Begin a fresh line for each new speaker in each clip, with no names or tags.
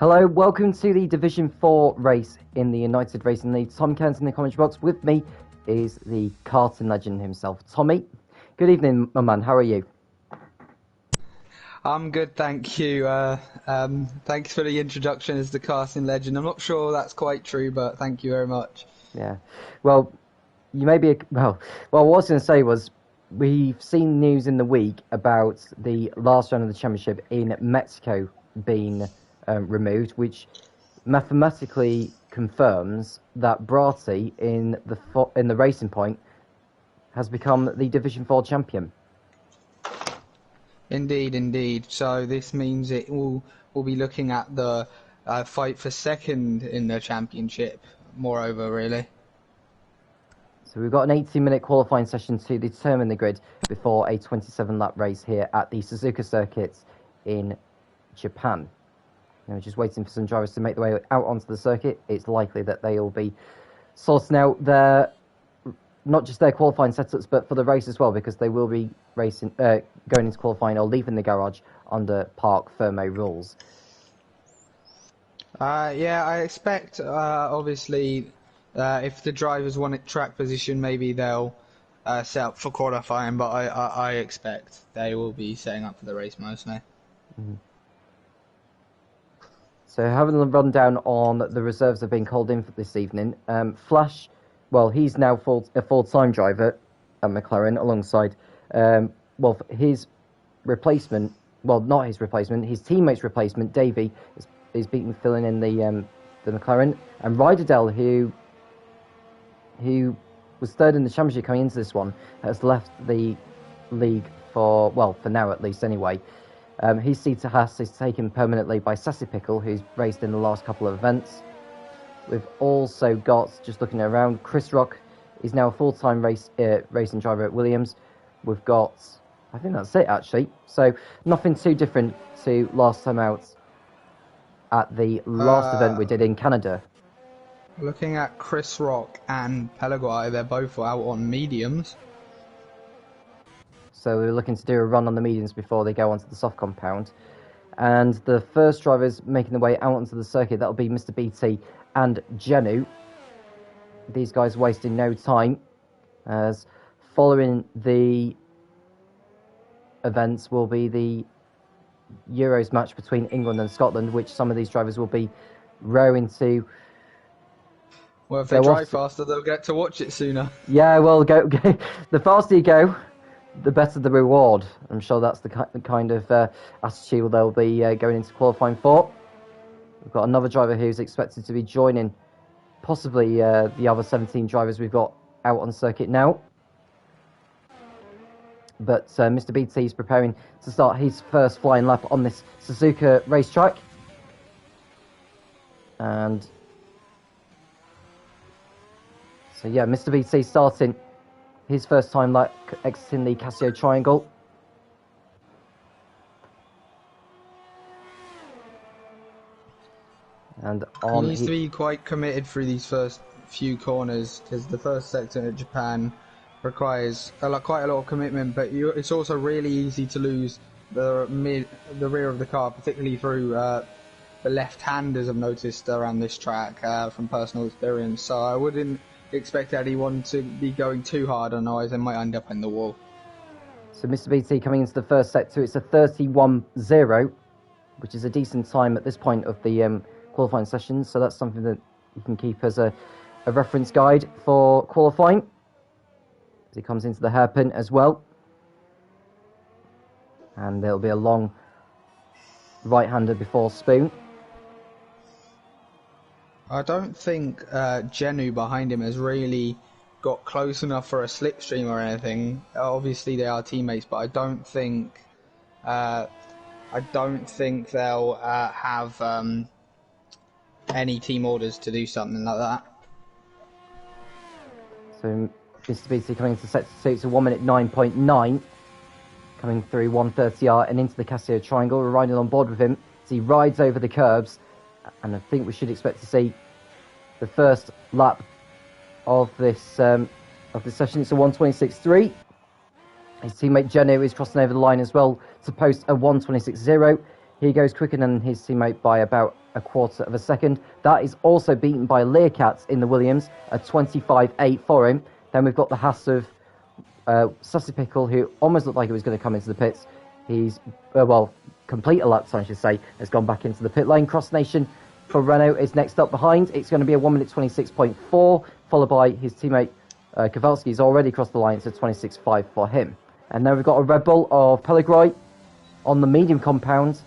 Hello, welcome to the Division 4 race in the United Racing League. Tom Cairns in the commentary box. With me is the karting legend himself, Tommy. Good evening, my man. How are you?
I'm good, thank you. Thanks for the introduction as the karting legend. I'm not sure that's quite true, but thank you very much.
Yeah. Well, you may be... Well, what I was going to say was we've seen news in the week about the last round of the championship in Mexico being removed, which mathematically confirms that Brati in the Racing Point has become the Division 4 champion.
Indeed, indeed. So this means we'll be looking at the fight for second in the championship. Moreover, really.
So we've got an 18-minute qualifying session to determine the grid before a 27-lap race here at the Suzuka circuit in Japan. Now, just waiting for some drivers to make their way out onto the circuit. It's likely that they will be sorting out not just their qualifying setups, but for the race as well, because they will be racing, going into qualifying or leaving the garage under Parc Fermé rules.
Yeah, I expect, obviously, if the drivers want it track position, maybe they'll set up for qualifying, but I expect they will be setting up for the race mostly.
Mm-hmm. So having a rundown on the reserves that have been called in for this evening, Flash, well, he's now a full-time driver at McLaren alongside, his replacement, well, not his replacement, his teammate's replacement, Davey, is filling in the McLaren, and Ryderdell, who was third in the championship coming into this one, has left the league for now at least anyway. His seat to Haas is taken permanently by Sassy Pickle, who's raced in the last couple of events. We've also got, just looking around, Chris Rock is now a full-time racing driver at Williams. We've got, I think that's it actually. So nothing too different to last time out at the last event we did in Canada.
Looking at Chris Rock and Pelaguay, they're both out on mediums.
So we're looking to do a run on the mediums before they go onto the soft compound. And the first drivers making their way out onto the circuit, that'll be Mr. BT and Genu. These guys wasting no time, as following the events will be the Euros match between England and Scotland, which some of these drivers will be rowing to.
Well, if they drive faster, they'll get to watch it sooner.
Yeah, well, go the faster you go, the better the reward. I'm sure that's the kind of attitude they'll be going into qualifying for. We've got another driver who's expected to be joining possibly the other 17 drivers we've got out on the circuit now. But Mr. BT is preparing to start his first flying lap on this Suzuka racetrack. And so yeah, Mr. BT starting his first time exiting the Casio Triangle. And
he needs to be quite committed through these first few corners, because the first sector at Japan requires quite a lot of commitment, but it's also really easy to lose the rear of the car, particularly through the left-handers I've noticed around this track from personal experience. So I wouldn't expect anyone to be going too hard, otherwise they might end up in the wall.
So Mr. BT coming into the first sector, it's a 31.0, which is a decent time at this point of the qualifying session, so that's something that you can keep as a reference guide for qualifying. As he comes into the hairpin as well. And there'll be a long right-hander before Spoon.
I don't think Genu behind him has really got close enough for a slipstream or anything. Obviously they are teammates, but I don't think they'll have any team orders to do something like that. So
Mr. BT coming into sector 2, it's a 1 minute 9.9, coming through 130R and into the Casio Triangle. We're riding on board with him as he rides over the curbs, and I think we should expect to see the first lap of this session. It's a 1:26.3. His teammate Genu is crossing over the line as well to post a 1:26.0. He goes quicker than his teammate by about a quarter of a second. That is also beaten by Learcat in the Williams, a 25.8 for him. Then we've got the Haas of Sassy Pickle, who almost looked like he was going to come into the pits. He's, complete a lap time, I should say, has gone back into the pit lane. Cross Nation for Renault is next up behind. It's going to be a 1 minute 26.4, followed by his teammate Kowalski. He's already crossed the line, so 26.5 for him. And then we've got a Red Bull of Pellegrini on the medium compound,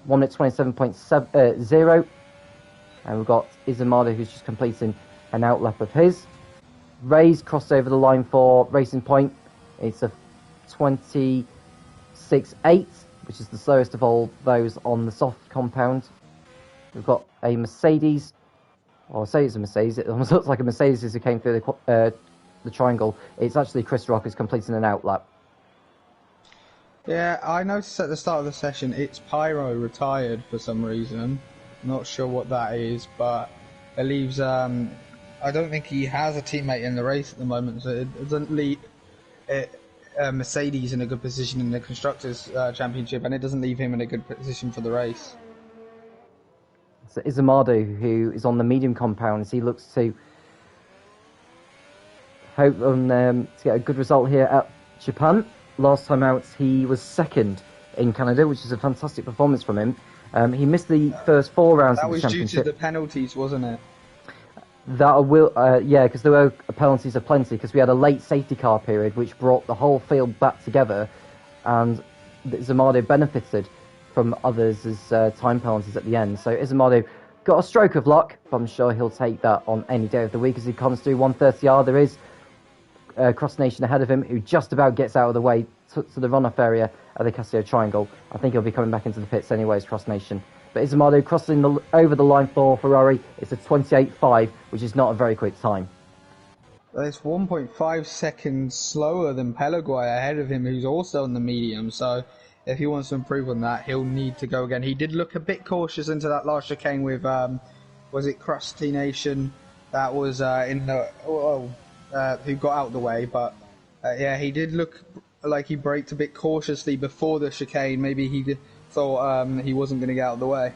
1 minute 27.0. And we've got Izamada, who's just completing an outlap of his. Ray's crossed over the line for Racing Point. It's a 26.8, which is the slowest of all those on the soft compound. We've got a Mercedes, or I'll say it's a Mercedes. It almost looks like a Mercedes as it came through the triangle. It's actually Chris Rock who's completing an outlap.
Yeah, I noticed at the start of the session it's Pyro retired for some reason. Not sure what that is, but it leaves. I don't think he has a teammate in the race at the moment, so it doesn't leave Mercedes in a good position in the Constructors' Championship, and it doesn't leave him in a good position for the race.
So Izamado, who is on the medium compounds, he looks to hope to get a good result here at Japan. Last time out, he was second in Canada, which is a fantastic performance from him. He missed the first 4 rounds of the championship. That was due to
the penalties, wasn't it?
Yeah, because there were penalties aplenty, because we had a late safety car period, which brought the whole field back together, and Izamado benefited from others as time penalties at the end. So Izamado got a stroke of luck, but I'm sure he'll take that on any day of the week as he comes through 130R. There is Cross Nation ahead of him, who just about gets out of the way to the runoff area of the Casio Triangle. I think he'll be coming back into the pits anyways, Cross Nation. But Izamado crossing over the line for Ferrari. It's a 28.5, which is not a very quick time.
It's 1.5 seconds slower than Pellegrini ahead of him, who's also on the medium. So if he wants to improve on that, he'll need to go again. He did look a bit cautious into that last chicane with, was it Krusty Nation? That was in the... who got out of the way, but yeah, he did look like he braked a bit cautiously before the chicane. Maybe he thought he wasn't going to get out of the way.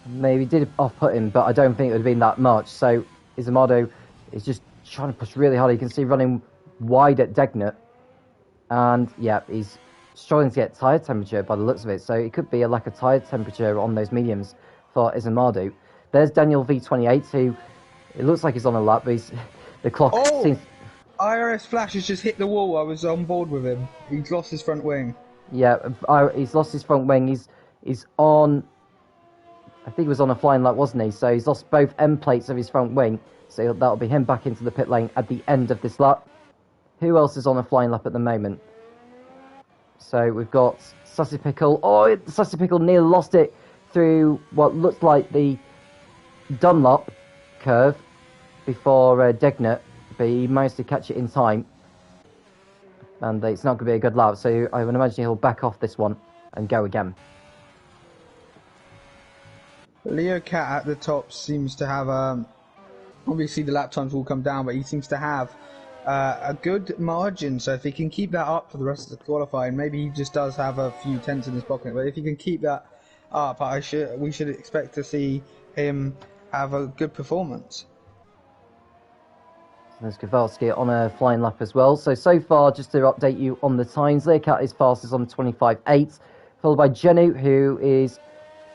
Maybe did off-put him, but I don't think it would have been that much. So Izamado is just trying to push really hard. You can see running wide at Degnet, and yeah, he's struggling to get tyre temperature by the looks of it. So it could be a lack of tyre temperature on those mediums for Izamado. There's Daniel V28, who it looks like he's on a lap, but the clock seems...
IRS Flash has just hit the wall. I was on board with him. He's lost his front wing.
Yeah, he's lost his front wing. He's on... I think he was on a flying lap, wasn't he? So he's lost both end plates of his front wing. So that'll be him back into the pit lane at the end of this lap. Who else is on a flying lap at the moment? So we've got Sassy Pickle. Oh, Sassy Pickle nearly lost it through what looked like the Dunlop curve before Degnet, but he managed to catch it in time. And it's not going to be a good lap, so I would imagine he'll back off this one and go again.
Leo Cat at the top seems to have, obviously the lap times will come down, but he seems to have a good margin, so if he can keep that up for the rest of the qualifying, maybe he just does have a few tenths in his pocket, but if he can keep that up, we should expect to see him have a good performance.
There's Kowalski on a flying lap as well. So far, just to update you on the times, Learcat is fastest on 25.8, followed by Genu, who is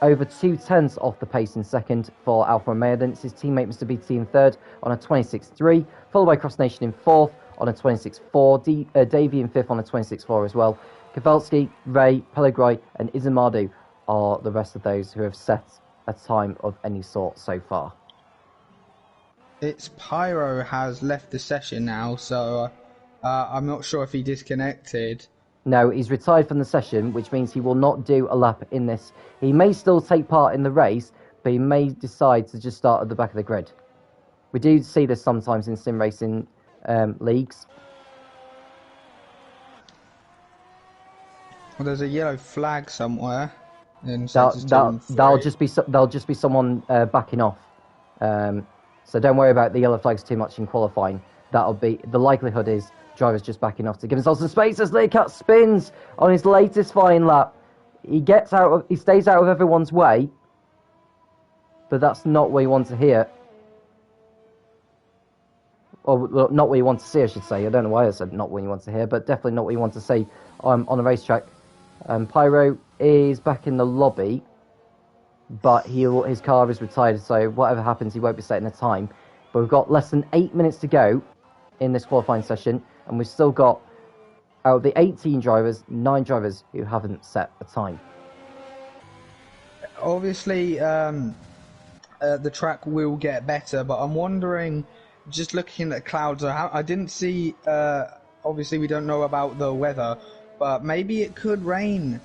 over 2/10 off the pace in second for Alfa Romeo. Then it's his teammate Mr. BT in third on a 26.3, followed by Cross Nation in fourth on a 26.4, Davey in fifth on a 26.4 as well. Kowalski, Ray, Pellegrini and Izamadu are the rest of those who have set a time of any sort so far.
It's Pyro has left the session now, so I'm not sure if he disconnected.
No, he's retired from the session, which means he will not do a lap in this. He may still take part in the race, but he may decide to just start at the back of the grid. We do see this sometimes in sim racing leagues.
Well, there's a yellow flag somewhere.
That'll just be someone backing off. So don't worry about the yellow flags too much in qualifying. That'll be the likelihood is drivers just backing off to give themselves some space as Learcat spins on his latest flying lap. he stays out of everyone's way, but that's not what you want to hear. Or not what you want to see, I should say. I don't know why I said not what you want to hear, but definitely not what you want to see on a racetrack. Pyro is back in the lobby, but his car is retired, so whatever happens, he won't be setting a time. But we've got less than 8 minutes to go in this qualifying session, and we've still got, out of the 18 drivers, 9 drivers who haven't set a time.
Obviously, the track will get better, but I'm wondering, just looking at clouds, I didn't see, obviously we don't know about the weather, but maybe it could rain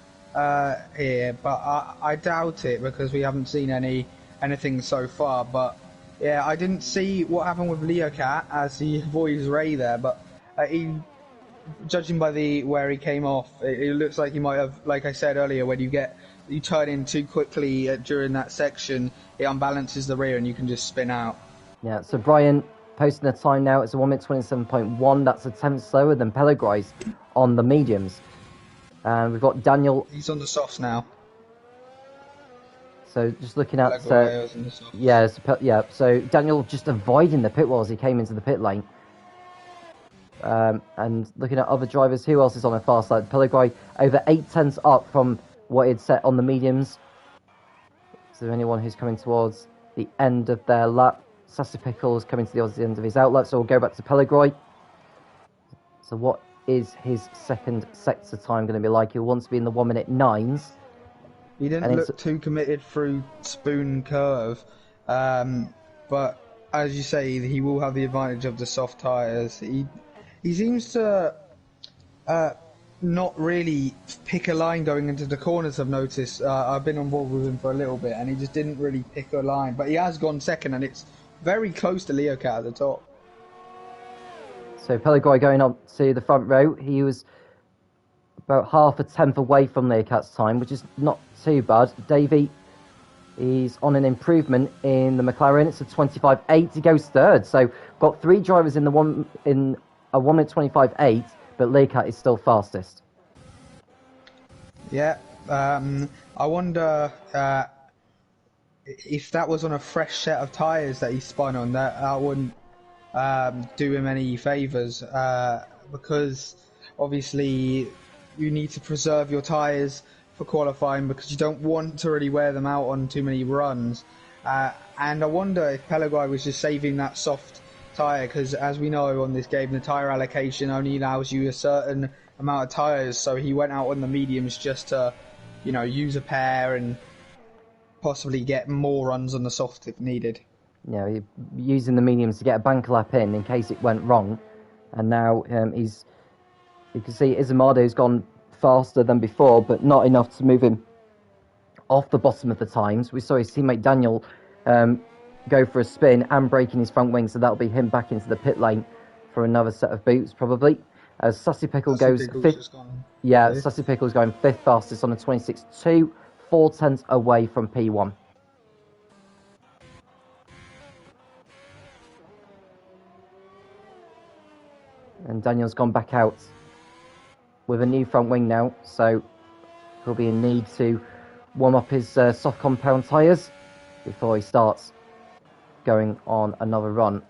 here, but I doubt it because we haven't seen anything so far. But yeah, I didn't see what happened with Leocat as he avoids Ray there, but judging by where he came off, it looks like he might have, like I said earlier, when you turn in too quickly during that section, it unbalances the rear and you can just spin out.
Yeah, so Brian posting a time now. It's a 1 minute 27.1. That's a tenth slower than Pellegri's on the mediums. And we've got Daniel.
He's on the softs now.
So just looking at so Daniel just avoiding the pit wall as he came into the pit lane. And looking at other drivers, who else is on a fast lap? Pellegrini over 8 tenths up from what he'd set on the mediums. Is there anyone who's coming towards the end of their lap? Sassy Pickle is coming to the end of his outlet, so we'll go back to Pellegrini. So what is his second sector time going to be like? He wants to be in the 1 minute 9s.
He didn't look too committed through Spoon Curve, but as you say, he will have the advantage of the soft tyres. He seems to not really pick a line going into the corners, I've noticed. I've been on board with him for a little bit, and he just didn't really pick a line. But he has gone second, and it's very close to Leocat at the top.
So Pellegrini going up to the front row. He was about half a tenth away from Leocat's time, which is not too bad. Davey, he's on an improvement in the McLaren. It's a 25.8. He goes third. So got 3 drivers in a 1 minute 25.8, but Leocat is still fastest.
Yeah, I wonder if that was on a fresh set of tyres that he spun on. That wouldn't do him any favours, because obviously you need to preserve your tyres for qualifying because you don't want to really wear them out on too many runs. And I wonder if Pellegrini was just saving that soft tyre, because as we know on this game, the tyre allocation only allows you a certain amount of tyres, so he went out on the mediums just to, use a pair and possibly get more runs on the soft if needed.
Yeah, using the mediums to get a bank lap in case it went wrong. And now you can see Izumado's gone faster than before, but not enough to move him off the bottom of the times. We saw his teammate Daniel go for a spin and breaking his front wing, so that'll be him back into the pit lane for another set of boots, probably. As Sassy Pickle goes fifth. Yeah, Sassy Pickle's going 5th fastest on a 26.2, 4 tenths away from P1. And Daniel's gone back out with a new front wing now, so he'll be in need to warm up his soft compound tyres before he starts going on another run.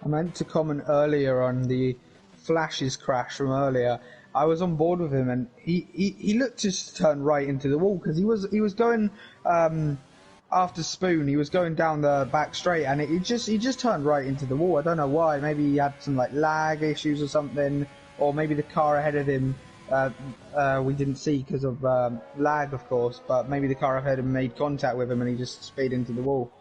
I meant to comment earlier on the Flash's crash from earlier. I was on board with him, and he looked just to turn right into the wall, because he was going after Spoon. He was going down the back straight, and he just turned right into the wall. I don't know why. Maybe he had some lag issues or something, or maybe the car ahead of him we didn't see because of lag, of course. But maybe the car ahead of him made contact with him, and he just speed into the wall.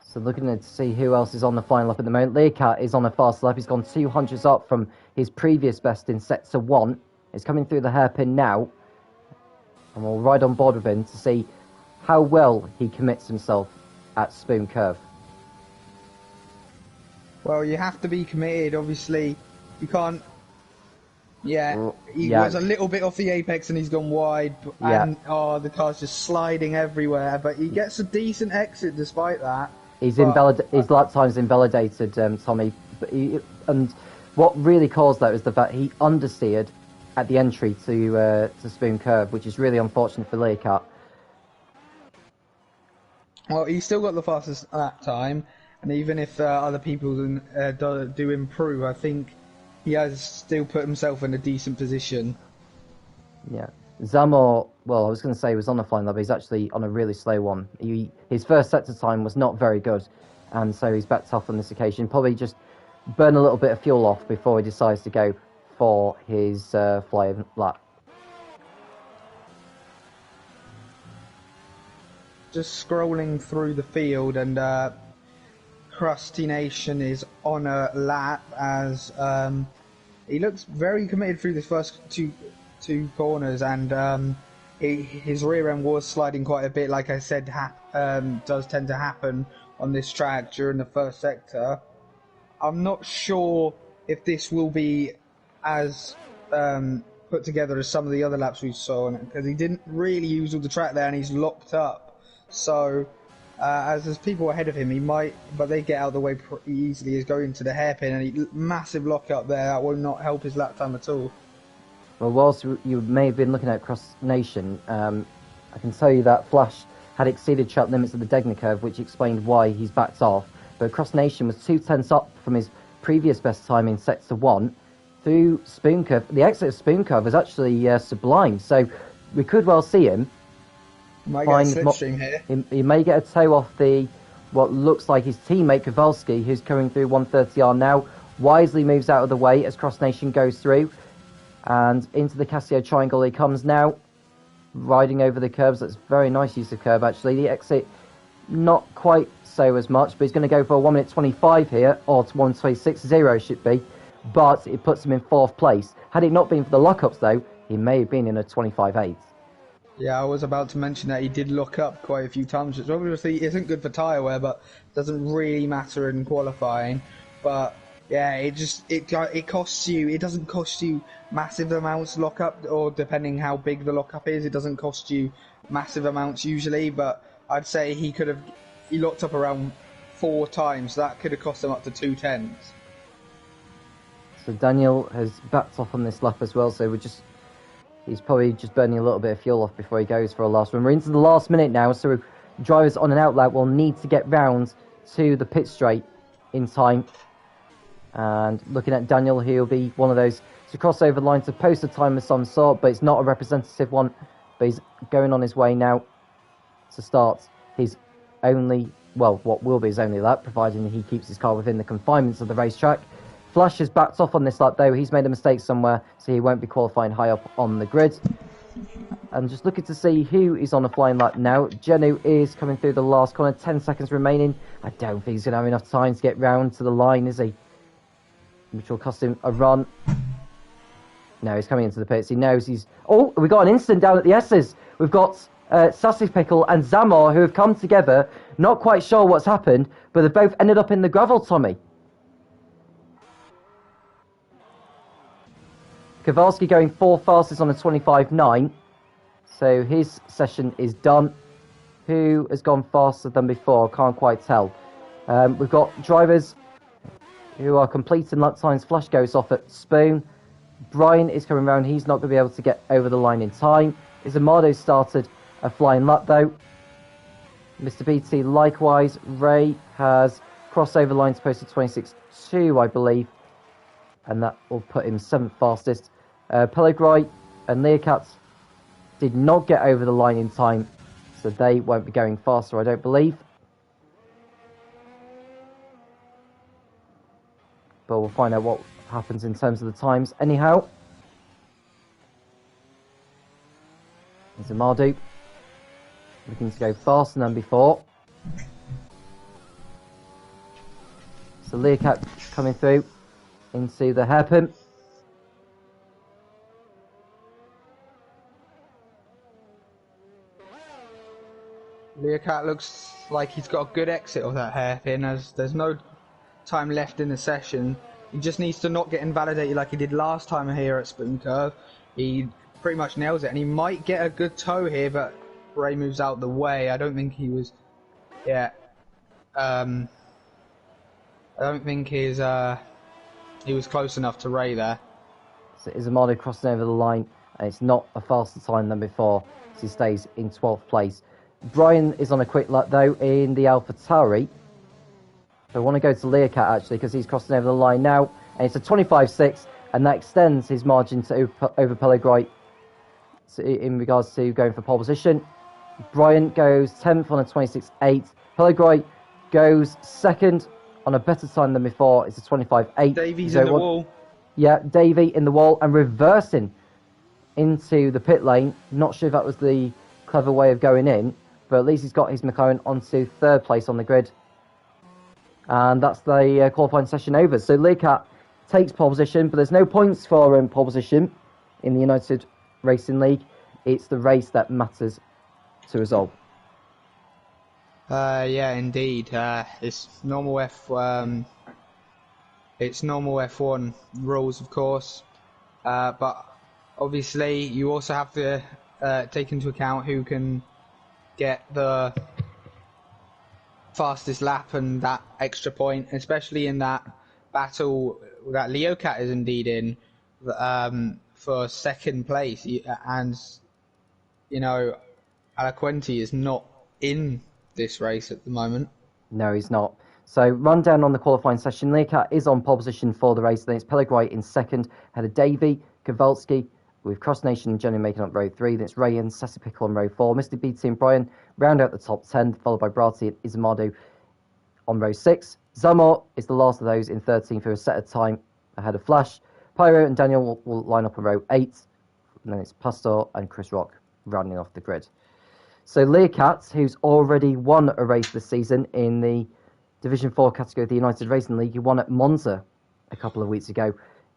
So looking to see who else is on the final lap at the moment. Leocat is on a fast lap. He's gone 200s up from his previous best in sector 1. He's coming through the hairpin now. And we'll ride on board with him to see how well he commits himself at Spoon Curve.
Well, you have to be committed, obviously. You can't... Yeah, he was a little bit off the apex and he's gone wide. And, the car's just sliding everywhere. But he gets a decent exit despite that.
His lap time's invalidated, Tommy. And what really caused that was the fact he understeered at the entry to Spoon Curve, which is really unfortunate for Learcat.
Well, he's still got the fastest lap time, and even if other people do improve, I think he has still put himself in a decent position.
Yeah. Zamor, well, I was going to say he was on a flying lap, but he's actually on a really slow one. His first sector time was not very good, and so he's backed off on this occasion. Probably just burn a little bit of fuel off before he decides to go for his flying lap.
Just scrolling through the field, and Krusty Nation is on a lap as he looks very committed through the first two corners, and his rear end was sliding quite a bit. Like I said, does tend to happen on this track during the first sector. I'm not sure if this will be as put together as some of the other laps we saw, because he didn't really use all the track there, and he's locked up. So, as there's people ahead of him, he might, but they get out of the way pretty easily. He's going to the hairpin, and massive lock up there. That will not help his lap time at all.
Well, whilst you may have been looking at Cross Nation, I can tell you that Flash had exceeded track limits of the Degner curve, which explained why he's backed off. But Cross Nation was 2/10 up from his previous best time in Sector 1 through Spoon Curve. The exit of Spoon Curve is actually sublime, so we could well see him.
Might get a slipstream here.
He may get a toe off what looks like his teammate Kowalski, who's coming through 130R now. Wisely moves out of the way as Cross Nation goes through, and into the Casio Triangle he comes now, riding over the curbs. That's very nice use of curb actually. The exit not quite so as much, but he's going to go for a 1:25 here, or 1:26.0 should be, but it puts him in 4th place. Had it not been for the lockups though, he may have been in a 25.8.
Yeah, I was about to mention that he did lock up quite a few times, which obviously isn't good for tyre wear, but doesn't really matter in qualifying. But yeah, it costs you. It doesn't cost you massive amounts lock up, or depending how big the lockup is, it doesn't cost you massive amounts usually. But I'd say he locked up around 4 times. So that could have cost him up to 2/10.
So Daniel has backed off on this lap as well. So he's probably just burning a little bit of fuel off before he goes for a last run. We're into the last minute now, so drivers on and out lap will need to get round to the pit straight in time. And looking at Daniel, he'll be one of those to cross over the line to post a time of some sort, but it's not a representative one. But he's going on his way now to start his what will be his only lap, providing he keeps his car within the confinements of the racetrack. Flash has backed off on this lap though. He's made a mistake somewhere, so he won't be qualifying high up on the grid. And just looking to see who is on a flying lap now. Genu is coming through the last corner, 10 seconds remaining. I don't think he's going to have enough time to get round to the line, is he? Which will cost him a run. No, he's coming into the pits. He knows he's... Oh, we got an incident down at the S's. We've got Sassy Pickle and Zamor who have come together. Not quite sure what's happened, but they've both ended up in the gravel, Tommy. Kowalski going 4th fastest on a 25.9. So his session is done. Who has gone faster than before? Can't quite tell. We've got drivers who are completing lap times. Flash goes off at Spoon. Brian is coming round. He's not going to be able to get over the line in time. Izamado started a flying lap though. Mr. BT likewise. Ray has crossed over the line to post a 26.2, I believe. And that will put him 7th fastest. Pellegrini and Learcat did not get over the line in time, so they won't be going faster, I don't believe. But we'll find out what happens in terms of the times. Anyhow, there's Amadu looking to go faster than before. So Learcat coming through into the hairpin.
Learcat looks like he's got a good exit of that hairpin, as there's no time left in the session. He just needs to not get invalidated like he did last time here at Spoon Curve. He pretty much nails it, and he might get a good toe here, but Ray moves out the way. I don't think he was... Yeah. I don't think he was close enough to Ray there.
So Izamado crossing over the line, and it's not a faster time than before, so he stays in 12th place. Brian is on a quick lap, though, in the AlphaTauri. So I want to go to Learcat, actually, because he's crossing over the line now, and it's a 25.6, and that extends his margin to over Pellegrini in regards to going for pole position. Brian goes 10th on a 26.8. Pellegrini goes second on a better time than before. It's a 25.8.
Davies in the wall.
Yeah, Davey in the wall and reversing into the pit lane. Not sure if that was the clever way of going in, but at least he's got his McLaren onto third place on the grid. And that's the qualifying session over. So Learcat takes pole position, but there's no points for pole position in the United Racing League. It's the race that matters to us all.
Yeah, indeed. It's normal F1 rules, of course. But obviously, you also have to take into account who can get the fastest lap and that extra point, especially in that battle that Learcat is indeed in for second place. And, Alaquenti is not in this race at the moment.
No, he's not. So, rundown on the qualifying session. Learcat is on pole position for the race. Then it's Pellegrini in second, ahead of Davey, Kowalski, with Cross Nation and Jenny making up row 3. Then it's Rayan, Sasipickle on row 4. Mr. BT and Brian round out the top 10, followed by Brati and Izamado on row 6. Zamor is the last of those in 13th for a set of time ahead of Flash. Pyro and Daniel will line up on row 8. And then it's Pastor and Chris Rock rounding off the grid. So Learcat, who's already won a race this season in the Division 4 category of the United Racing League, he won at Monza a couple of weeks ago.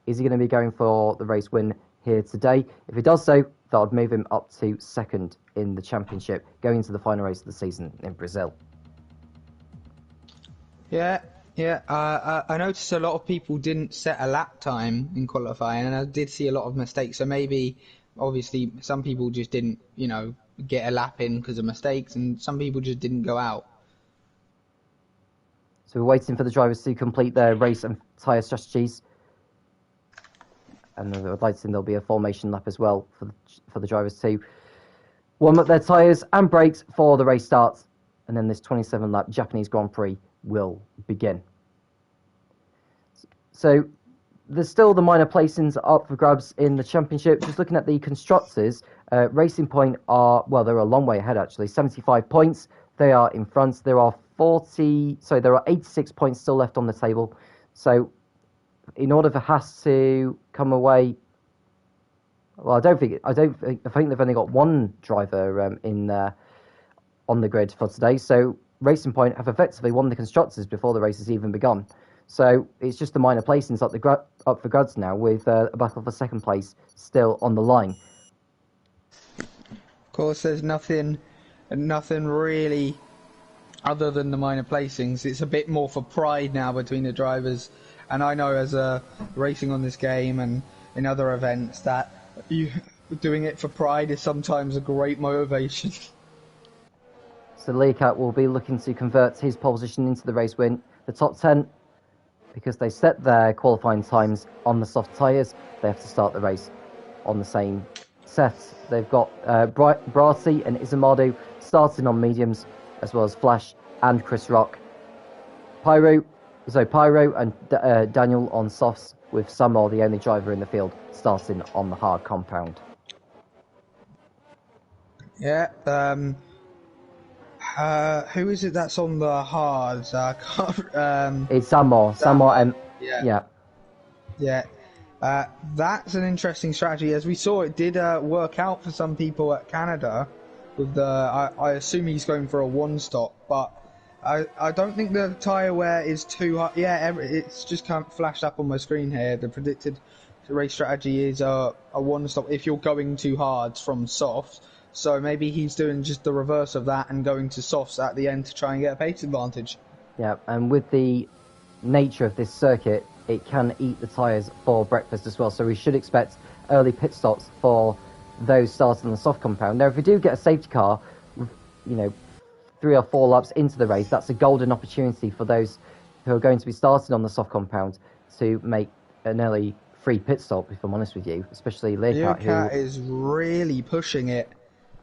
Is he going to be going for the race win here today? If he does so, that would move him up to second in the championship, going into the final race of the season in Brazil.
Yeah. I noticed a lot of people didn't set a lap time in qualifying, and I did see a lot of mistakes. So maybe, obviously, some people just didn't, get a lap in because of mistakes, and some people just didn't go out.
So we're waiting for the drivers to complete their race and tyre strategies. And I'd like to think there'll be a formation lap as well for the drivers to warm up their tyres and brakes for the race start. And then this 27-lap Japanese Grand Prix will begin. So there's still the minor placings up for grabs in the championship. Just looking at the constructors, Racing Point they're a long way ahead actually. 75 points. They are in front. There are 86 points still left on the table. So in order for Haas to come away, well, I think they've only got one driver on the grid for today. So Racing Point have effectively won the constructors before the race has even begun. So it's just the minor placings up for grabs now, with a battle for second place still on the line.
Of course, there's nothing really other than the minor placings. It's a bit more for pride now between the drivers. And I know, as racing on this game and in other events, that doing it for pride is sometimes a great motivation.
So Learcat will be looking to convert his pole position into the race win. The top 10, because they set their qualifying times on the soft tyres, they have to start the race on the same set. They've got Brati and Izamado starting on mediums, as well as Flash and Chris Rock. Pyro and Daniel on softs, with Samor, the only driver in the field, starting on the hard compound.
Yeah. Who is it that's on the hards?
It's Samor. Samor.
Yeah. That's an interesting strategy. As we saw, it did work out for some people at Canada. With I assume he's going for a one-stop, but I don't think the tyre wear is too hard. Yeah, it's just kind of flashed up on my screen here. The predicted race strategy is a one-stop if you're going too hard from soft. So maybe he's doing just the reverse of that and going to softs at the end to try and get a pace advantage.
Yeah, and with the nature of this circuit, it can eat the tyres for breakfast as well. So we should expect early pit stops for those starting on the soft compound. Now, if we do get a safety car, 3 or 4 laps into the race, that's a golden opportunity for those who are going to be starting on the soft compound to make an early free pit stop, if I'm honest with you, especially Learcat,
Learcat is really pushing it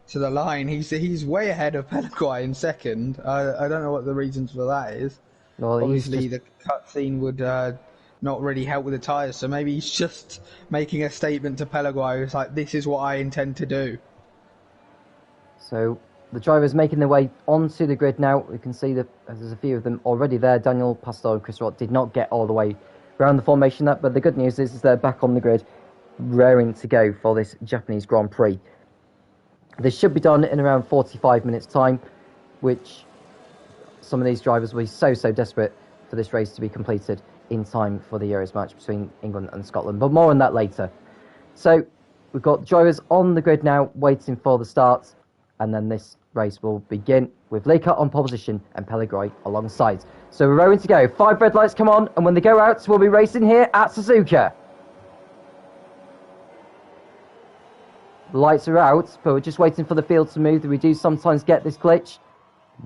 to the line. He's way ahead of Paraguay in second. I don't know what the reasons for that is.
Well,
Obviously, the cutscene would not really help with the tyres, so maybe he's just making a statement to Paraguay. It's like, this is what I intend to do.
So the drivers making their way onto the grid now. We can see that there's a few of them already there. Daniel Pastor and Chris Rock did not get all the way around the formation, but the good news is they're back on the grid, raring to go for this Japanese Grand Prix. This should be done in around 45 minutes time, which some of these drivers will be so desperate for this race to be completed in time for the Euros match between England and Scotland, but more on that later. So we've got drivers on the grid now waiting for the start, and then this race will begin with Learcat on pole position and Pellegrini alongside. So we're raring to go. 5 red lights come on, and when they go out, we'll be racing here at Suzuka. The lights are out, but we're just waiting for the field to move. We do sometimes get this glitch.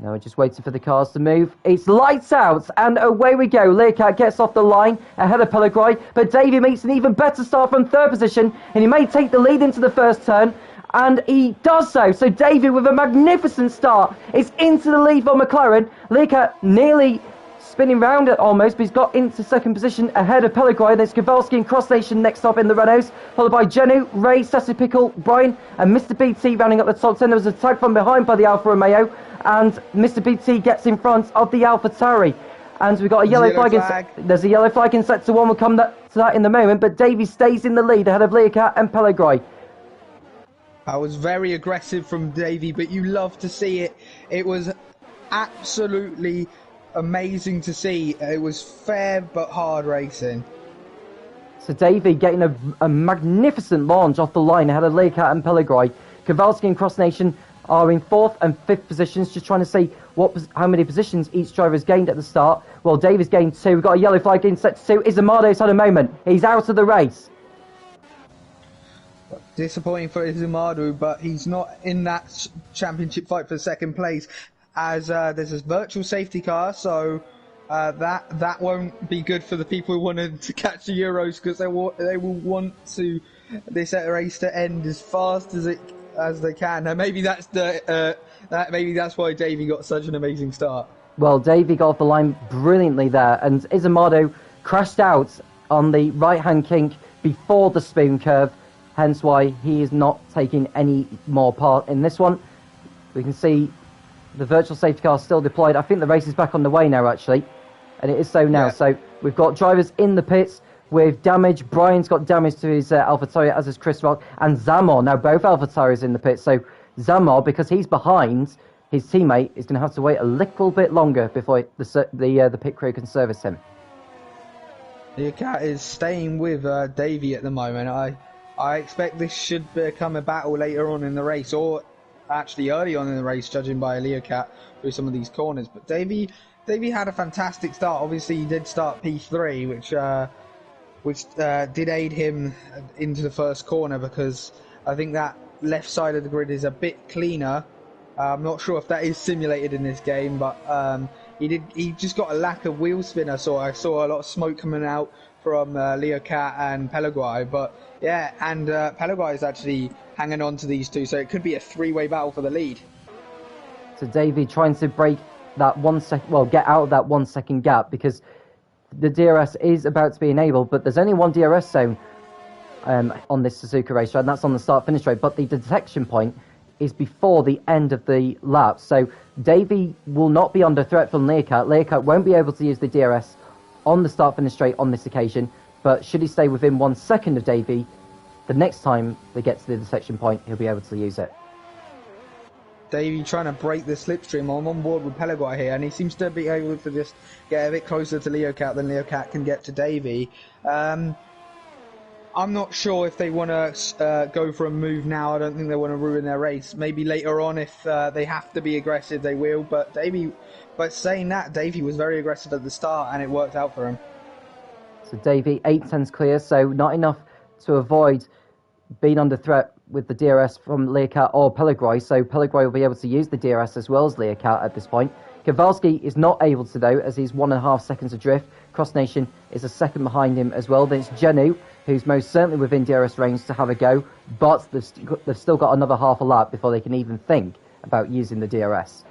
No, we're just waiting for the cars to move. It's lights out, and away we go. Learcat gets off the line ahead of Pellegrini, but Davey makes an even better start from third position, and he may take the lead into the first turn, and he does so. So Davey, with a magnificent start, is into the lead for McLaren. Learcat nearly spinning round it almost, but he's got into second position ahead of Pellegrini. There's Kowalski and Cross Nation next up in the Renaults, followed by Genu, Ray, Sassy Pickle, Brian, and Mr. BT rounding up the top 10. There was a tag from behind by the Alfa Romeo, and Mr. BT gets in front of the Alfa Tauri. And we've got a yellow flag. There's a yellow flag in sector 1. We'll come to that in a moment, but Davey stays in the lead ahead of Learcat and Pellegrini.
I was very aggressive from Davey, but you love to see it. It was absolutely amazing to see. It was fair but hard racing.
So Davey getting a magnificent launch off the line ahead of Learcat and Pellegrini. Kowalski and Cross Nation are in 4th and 5th positions, just trying to see how many positions each driver has gained at the start. Well, Davey's gained 2. We've got a yellow flag in sector 2. Izamado's had a moment. He's out of the race.
Disappointing for Izumadu, but he's not in that championship fight for second place, as there's a virtual safety car, so that won't be good for the people who wanted to catch the Euros, because they will want this race to end as fast as they can. And maybe that's why Davey got such an amazing start.
Well, Davey got off the line brilliantly there, and Izumadu crashed out on the right-hand kink before the spoon curve. Hence why he is not taking any more part in this one. We can see the virtual safety car still deployed. I think the race is back on the way now, actually. And it is so now. Yeah. So we've got drivers in the pits with damage. Brian's got damage to his AlphaTauri, as is Chris Rock. And Zamor, now both AlphaTauris in the pits. So Zamor, because he's behind his teammate, is going to have to wait a little bit longer before the pit crew can service him.
Learcat is staying with Davey at the moment. I expect this should become a battle later on in the race, or actually early on in the race, judging by Learcat through some of these corners. But Davey had a fantastic start. Obviously, he did start P3, which did aid him into the first corner, because I think that left side of the grid is a bit cleaner. I'm not sure if that is simulated in this game, but he just got a lack of wheel spin. I saw a lot of smoke coming out from Learcat and Pellegrini, but yeah, and Pellegrini is actually hanging on to these two, so it could be a 3-way battle for the lead.
So Davey trying to break that get out of that 1 second gap, because the DRS is about to be enabled, but there's only one DRS zone on this Suzuka race, and that's on the start-finish straight, but the detection point is before the end of the lap, so Davey will not be under threat from Learcat. Learcat won't be able to use the DRS on the start-finish straight on this occasion, but should he stay within 1 second of Davey, the next time they get to the detection point, he'll be able to use it.
Davey trying to break the slipstream. I'm on board with Pellegrini here, and he seems to be able to just get a bit closer to Learcat than Learcat can get to Davey. I'm not sure if they want to go for a move now. I don't think they want to ruin their race. Maybe later on, if they have to be aggressive, they will. But saying that, Davey was very aggressive at the start, and it worked out for him.
So Davey, 8/10 clear, so not enough to avoid being under threat with the DRS from Learcat or Pellegrini. So Pellegrini will be able to use the DRS as well as Learcat at this point. Kowalski is not able to, though, as he's 1.5 seconds adrift. Cross Nation is a second behind him as well. Then it's Genu, who's most certainly within DRS range to have a go, but they've still got another half a lap before they can even think about using the DRS.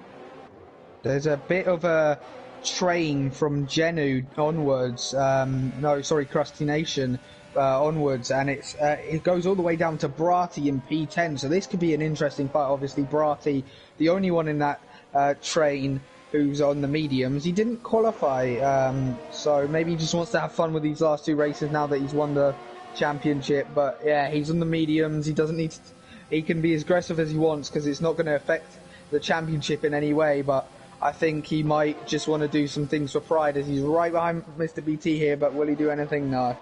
There's a bit of a train from Genu onwards. Crusty Nation onwards, and it goes all the way down to Bratti in P10. So this could be an interesting fight. Obviously, Bratti, the only one in that train who's on the mediums. He didn't qualify, so maybe he just wants to have fun with these last 2 races now that he's won the championship. But yeah, he's on the mediums. He doesn't need to. He can be as aggressive as he wants because it's not going to affect the championship in any way. But I think he might just want to do some things for pride, as he's right behind Mr. BT here. But will he do anything? No.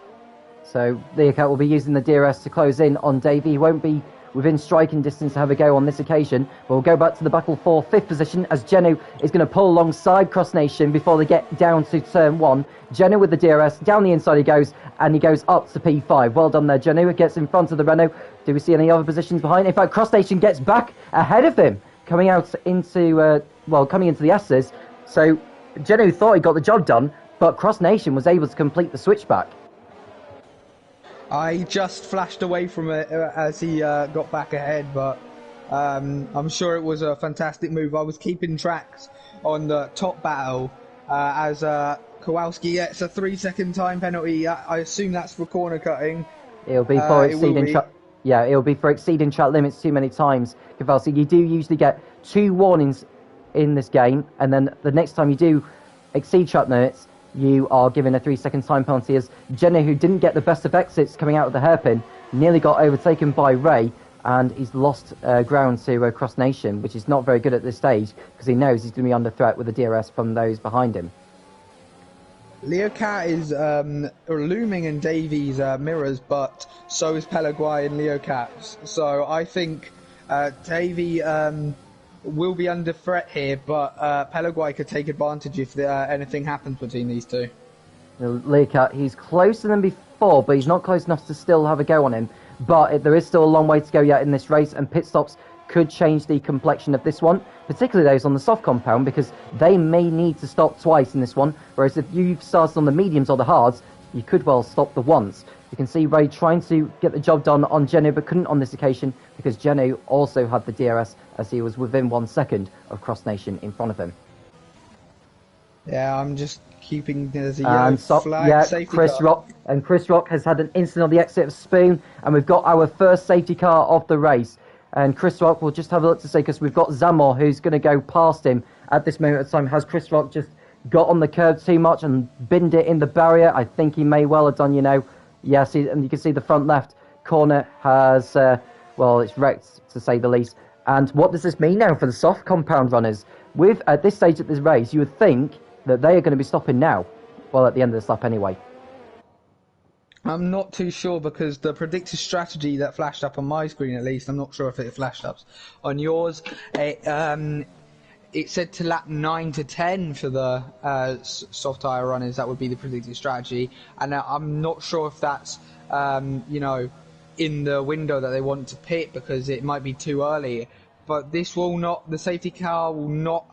So Leocat will be using the DRS to close in on Davey. He won't be within striking distance to have a go on this occasion. But we'll go back to the battle for 5th position as Genu is going to pull alongside Cross Nation before they get down to turn 1. Genu with the DRS, down the inside he goes, and he goes up to P5. Well done there, Genu. It gets in front of the Renault. Do we see any other positions behind? In fact, Cross Nation gets back ahead of him, coming into the S's. So Genu thought he got the job done, but Cross Nation was able to complete the switchback.
I just flashed away from it as he got back ahead, but I'm sure it was a fantastic move. I was keeping tracks on the top battle as Kowalski gets a 3-second time penalty. I assume that's for corner cutting.
It'll be for exceeding it'll be for exceeding track limits too many times, Kowalski. You do usually get 2 warnings in this game, and then the next time you do exceed track limits, you are given a 3-second time penalty, as Genu, who didn't get the best of exits coming out of the hairpin, nearly got overtaken by Ray, and he's lost ground to Cross Nation, which is not very good at this stage, because he knows he's going to be under threat with the DRS from those behind him.
Leocat is looming in Davies' mirrors, but so is Pelaguay and Leocat's. So I think Davy will be under threat here, but Pelaguay could take advantage if anything happens between these two.
Leocat, he's closer than before, but he's not close enough to still have a go on him. But there is still a long way to go yet in this race, and pit stops could change the complexion of this one, particularly those on the soft compound, because they may need to stop twice in this one, whereas if you've started on the mediums or the hards, you could well stop the once. You can see Ray trying to get the job done on Genu, but couldn't on this occasion, because Genu also had the DRS as he was within 1 second of Cross Nation in front of him.
Yeah, I'm just keeping the flag.
Yeah,
safety
Chris
car.
Rock, and Chris Rock has had an incident on the exit of Spoon, and we've got our first safety car of the race. And Chris Rock, we'll just have a look to see, because we've got Zamor who's going to go past him at this moment of time. Has Chris Rock just got on the curb too much and binned it in the barrier? I think he may well have done, Yes, and you can see the front left corner has, it's wrecked, to say the least. And what does this mean now for the soft compound runners? At this stage of this race, you would think that they are going to be stopping now. Well, at the end of this lap anyway.
I'm not too sure, because the predicted strategy that flashed up on my screen, at least, I'm not sure if it flashed up on yours. It said to lap 9 to 10 for the soft tyre runners. That would be the predicted strategy, and I'm not sure if that's in the window that they want to pit, because it might be too early. But this will not. The safety car will not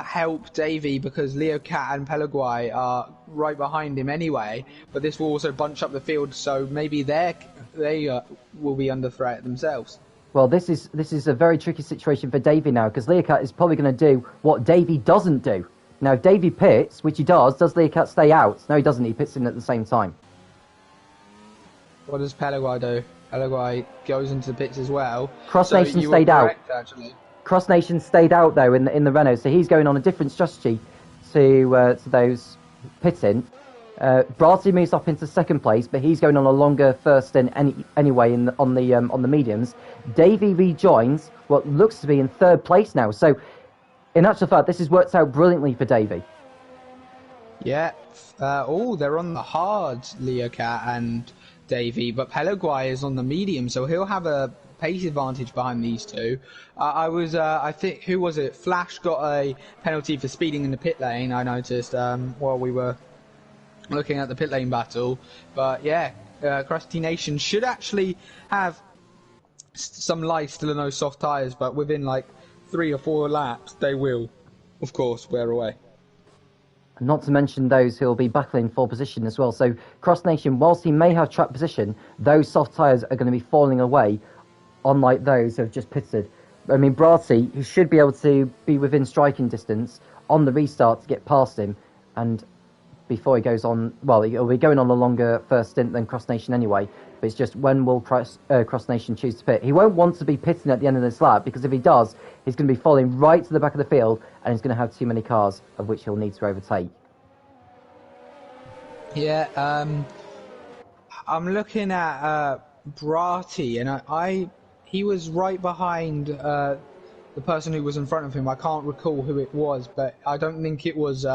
help Davey, because Leocat and Pelaguay are right behind him anyway, but this will also bunch up the field, so maybe they will be under threat themselves.
Well, this is a very tricky situation for Davey now, because Leocat is probably going to do what Davey doesn't do. Now, if Davey pits, which he does Leocat stay out? No, he doesn't. He pits in at the same time.
What does Pelaguay do? Pelaguay goes into the pits as well.
Cross Nation stayed out. Cross Nation stayed out, though, in the Renault, so he's going on a different strategy to those pitting. Bratti moves up into second place, but he's going on a longer first stint anyway on the mediums. Davey rejoins what looks to be in third place now. So, in actual fact, this has worked out brilliantly for Davey.
Yeah. They're on the hards, Leocat and Davey, but Pelaguay is on the medium, so he'll have a pace advantage behind these two. I think, who was it? Flash got a penalty for speeding in the pit lane, I noticed, while we were looking at the pit lane battle. But yeah, Crusty Nation should actually have some life still in those soft tyres, but within like 3 or 4 laps they will of course, we're away.
Not to mention those who will be battling for position as well. So Cross Nation, whilst he may have track position, those soft tyres are going to be falling away, unlike those who have just pitted. I mean, Brati, who should be able to be within striking distance on the restart to get past him, and before he goes on, well, he'll be going on a longer first stint than Cross Nation anyway, but it's just when will Cross Nation choose to pit? He won't want to be pitting at the end of this lap, because if he does, he's going to be falling right to the back of the field, and he's going to have too many cars of which he'll need to overtake.
Yeah, I'm looking at Brati, and he was right behind the person who was in front of him. I can't recall who it was, but I don't think it was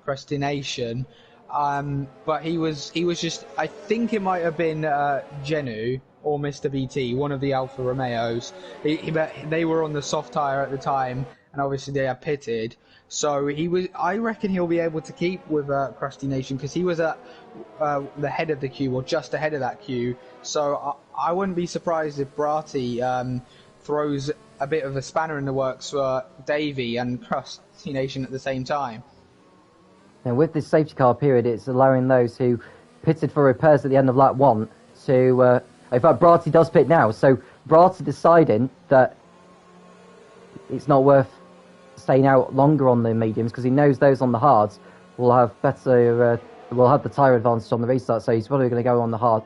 Crestination. But he was just, I think it might have been Genu or Mr. BT, one of the Alfa Romeos. They were on the soft tyre at the time, and obviously they are pitted. So I reckon he'll be able to keep with Crestination, because he was at the head of the queue, or just ahead of that queue. So I wouldn't be surprised if Brati throws a bit of a spanner in the works for Davey and Crestination at the same time.
Now, with this safety car period, it's allowing those who pitted for repairs at the end of lap 1 to... in fact, Brati does pit now, so Brati deciding that it's not worth staying out longer on the mediums, because he knows those on the hards will have better... will have the tyre advantage on the restart, so he's probably going to go on the hard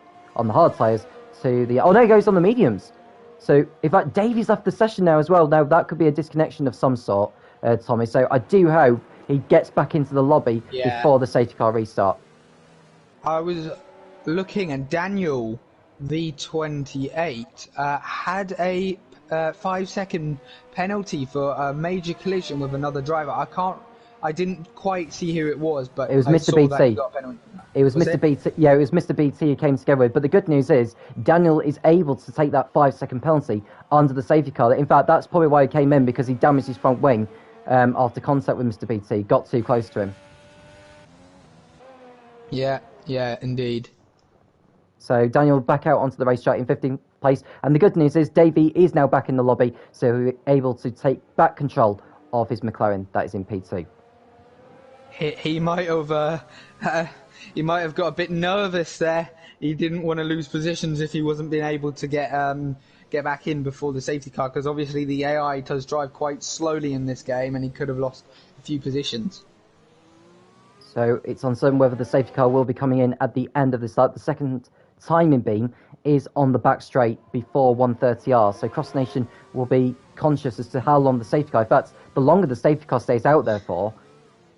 tyres to the... Oh, no, he goes on the mediums. So, in fact, Davey's left the session now as well. Now, that could be a disconnection of some sort, Tommy, so I do hope he gets back into the lobby before the safety car restart.
I was looking, and Daniel V28 had a 5-second penalty for a major collision with another driver. I didn't quite see who it was, but
it was Mr. BT. It was Mr. BT. Yeah, it was Mr. BT who came together with. But the good news is Daniel is able to take that 5-second penalty under the safety car. In fact, that's probably why he came in, because he damaged his front wing after contact with Mr. BT. Got too close to him.
Yeah, indeed.
So Daniel back out onto the racetrack in 15th place. And the good news is Davey is now back in the lobby, so he's able to take back control of his McLaren that is in P2.
He might have got a bit nervous there. He didn't want to lose positions if he wasn't being able to get back in before the safety car, because obviously the AI does drive quite slowly in this game, and he could have lost a few positions.
So it's uncertain whether the safety car will be coming in at the end of this lap. The second timing beam is on the back straight before 130R. So Cross Nation will be conscious as to how long the safety car... In fact, the longer the safety car stays out there for,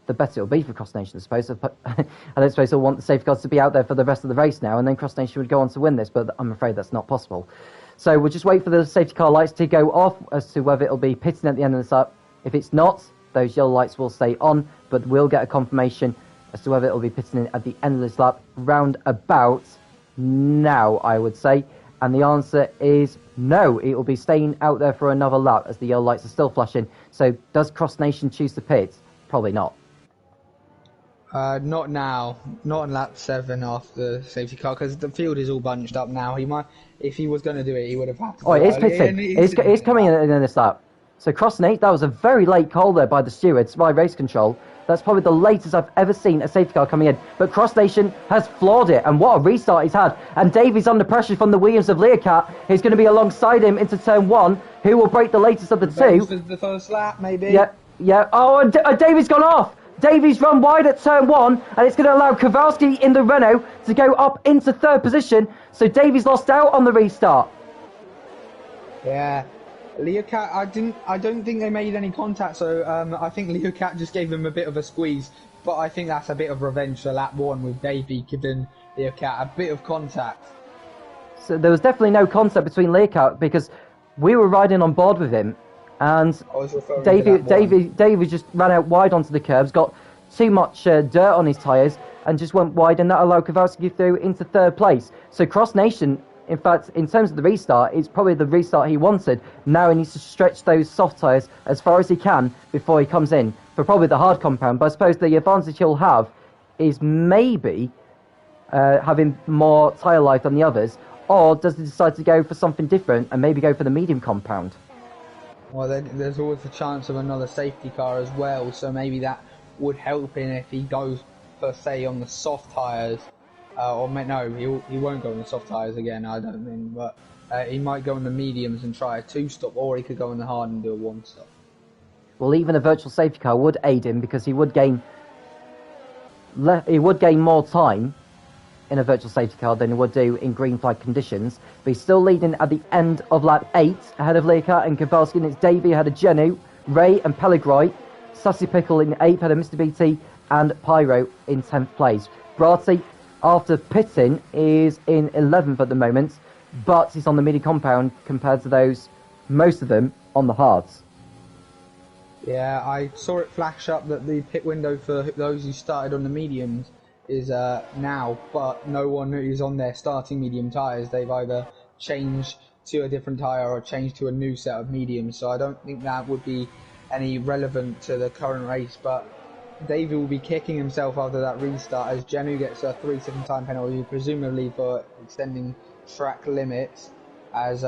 the better it'll be for Cross Nation, I suppose. I don't suppose they'll want the safety cars to be out there for the rest of the race now, and then Cross Nation would go on to win this, but I'm afraid that's not possible. So we'll just wait for the safety car lights to go off as to whether it'll be pitting at the end of this lap. If it's not, those yellow lights will stay on, but we'll get a confirmation as to whether it'll be pitting in at the end of this lap, round about now, I would say. And the answer is no. It will be staying out there for another lap as the yellow lights are still flashing. So does Cross Nation choose to pit? Probably not.
Not now. Not on lap 7 after the safety car, because the field is all bunched up now. He might, if he was going to do it, he would have had to.
Oh, it is pitting. It's coming in at the end of this lap. So Cross Nation, that was a very late call there by the stewards, by race control. That's probably the latest I've ever seen a safety car coming in. But Cross Nation has floored it, and what a restart he's had. And Davey's under pressure from the Williams of Learcat. He's going to be alongside him into turn 1. Who will break the latest of the two?
The first lap, maybe.
Yeah. Oh, and Davey's gone off. Davey's run wide at turn 1, and it's going to allow Kowalski in the Renault to go up into 3rd position. So Davey's lost out on the restart.
Yeah. Learcat, I don't think they made any contact, so I think Learcat just gave them a bit of a squeeze. But I think that's a bit of revenge for lap 1 with Davey giving Learcat a bit of contact.
So there was definitely no contact between Learcat, because we were riding on board with him, and Davey just ran out wide onto the curbs, got too much dirt on his tyres, and just went wide, and that allowed Kowalski through into 3rd place. So Cross Nation, in fact, in terms of the restart, it's probably the restart he wanted. Now he needs to stretch those soft tyres as far as he can before he comes in for probably the hard compound. But I suppose the advantage he'll have is maybe having more tyre life than the others, or does he decide to go for something different and maybe go for the medium compound?
Well, there's always the chance of another safety car as well, so maybe that would help him if he goes, per se, on the soft tyres. No, he won't go on the soft tyres again, I don't think, but he might go on the mediums and try a two-stop, or he could go on the hard and do a one-stop.
Well, even a virtual safety car would aid him because he would gain more time in a virtual safety car than he would do in green flag conditions. But he's still leading at the end of lap 8 ahead of Learcat and Kowalski, and it's Davey ahead of Genu, Ray and Pellegrini, Sassy Pickle in 8th ahead of Mr. BT, and Pyro in 10th place. Brati, after pitting, is in 11th at the moment, but he's on the midi compound compared to those, most of them, on the hards.
Yeah, I saw it flash up that the pit window for those who started on the mediums is now, but no one is on their starting medium tyres. They've either changed to a different tyre or changed to a new set of mediums, so I don't think that would be any relevant to the current race, but Davey will be kicking himself after that restart as Genu gets a 3-second time penalty, presumably for extending track limits, as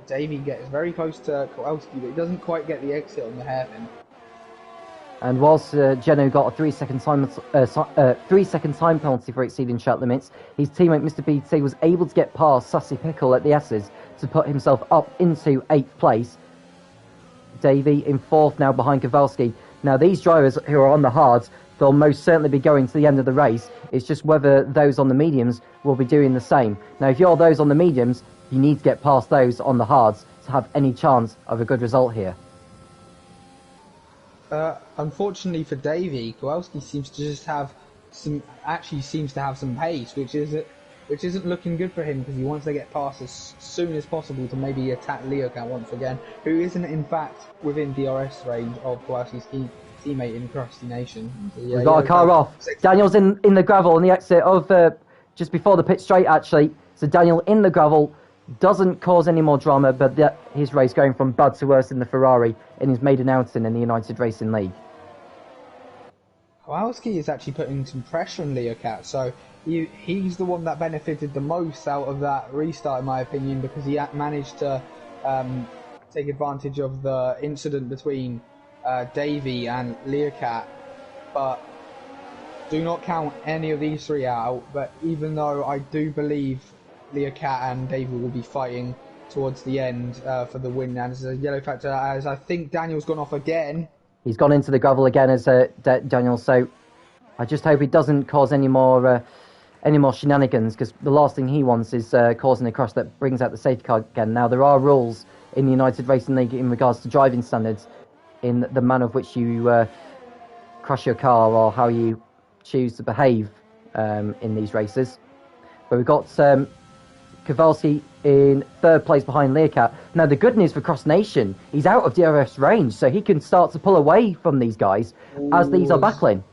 Davey gets very close to Kowalski, but he doesn't quite get the exit on the hairpin.
And whilst Genu got a 3-second time penalty for exceeding track limits, his teammate Mr. BT was able to get past Sassy Pickle at the S's to put himself up into 8th place. Davey in 4th now behind Kowalski. Now these drivers who are on the hards, they'll most certainly be going to the end of the race. It's just whether those on the mediums will be doing the same. Now if you're those on the mediums, you need to get past those on the hards to have any chance of a good result here.
Unfortunately for Davey, Kowalski seems to just have some pace, which isn't looking good for him because he wants to get past as soon as possible to maybe attack Learcat once again, who isn't in fact within DRS range of Kowalski's teammate in Crusty Nation. So, yeah,
we've got a car off. Daniel's in the gravel on the exit of just before the pit straight actually. So Daniel in the gravel. Doesn't cause any more drama, but his race going from bad to worse in the Ferrari in his maiden outing in the United Racing League.
Kowalski is actually putting some pressure on Learcat, so he's the one that benefited the most out of that restart, in my opinion, because he managed to take advantage of the incident between Davey and Learcat. But do not count any of these three out, but even though I do believe Learcat and Davey will be fighting towards the end for the win, and as a yellow factor, as I think Daniel's gone off again. He's
gone into the gravel again as Daniel, so I just hope it doesn't cause any more shenanigans, because the last thing he wants is causing a crash that brings out the safety car again. Now there are rules in the United Racing League in regards to driving standards in the manner of which you crash your car or how you choose to behave in these races. But we've got Kowalski in 3rd place behind Learcat. Now the good news for Cross Nation, he's out of DRS range, so he can start to pull away from these guys as these are battling.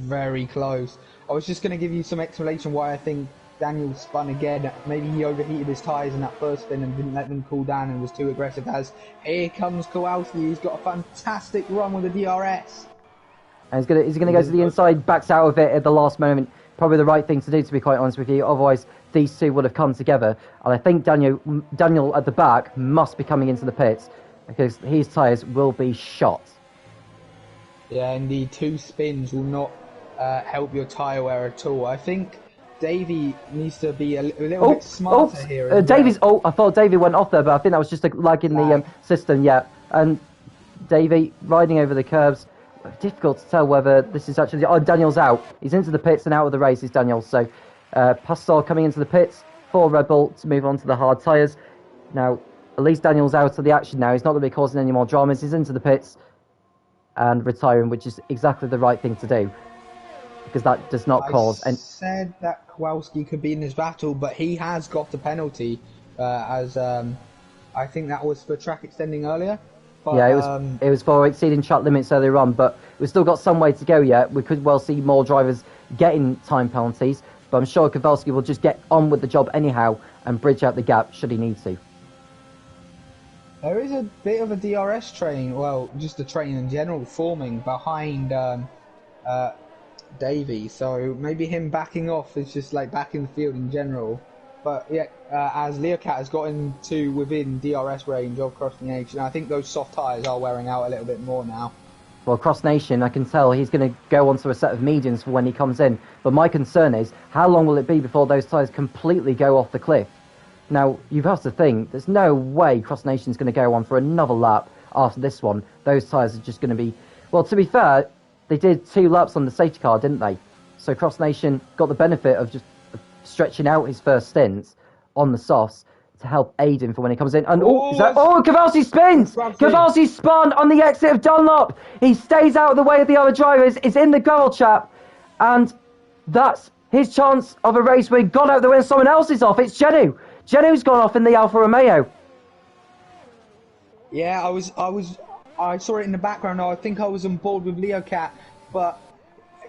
Very close. I was just going to give you some explanation why I think Daniel spun again. Maybe he overheated his tyres in that first spin and didn't let them cool down and was too aggressive. As here comes Kowalski, he's got a fantastic run with the DRS.
And he's going to go to the inside, backs out of it at the last moment. Probably the right thing to do, to be quite honest with you. Otherwise, these two would have come together. And I think Daniel at the back must be coming into the pits because his tyres will be shot.
Yeah, and the 2 spins will not help your tyre wear at all. I think Davey needs to be a little bit smarter here.
I thought Davey went off there, but I think that was just a lag in the system, yeah. And Davey riding over the curbs. Difficult to tell whether this is actually... Oh, Daniel's out. He's into the pits and out of the race is Daniel. So, Pastor coming into the pits for Red Bull to move on to the hard tyres. Now, at least Daniel's out of the action now. He's not going to be causing any more dramas. He's into the pits and retiring, which is exactly the right thing to do. Because that does not cause...
I said that Kowalski could be in this battle, but he has got the penalty, as I think that was for track extending earlier. But,
yeah, it was for exceeding track limits earlier on, but we've still got some way to go yet. We could well see more drivers getting time penalties, but I'm sure Kowalski will just get on with the job anyhow and bridge out the gap should he need to.
There is a bit of a DRS train, well, just a train in general, forming behind Davey, so maybe him backing off is just like back in the field in general. But yeah, as Leocat has gotten to within DRS range of Cross Nation, I think those soft tyres are wearing out a little bit more now.
Well, Cross Nation, I can tell he's going to go onto a set of mediums for when he comes in. But my concern is, how long will it be before those tyres completely go off the cliff? Now, you've got to think, there's no way Cross Nation's going to go on for another lap after this one. Those tyres are just going to be... Well, to be fair, they did 2 laps on the safety car, didn't they? So Cross Nation got the benefit of just stretching out his first stints on the softs to help aid him for when he comes in. And Kowalski spins! Kowalski spun on the exit of Dunlop. He stays out of the way of the other drivers. It's in the gravel trap, and that's his chance of a race win. Gone out the way, and someone else is off. It's Genu. Genu's gone off in the Alfa Romeo.
Yeah, I saw it in the background. I think I was on board with Leocat, but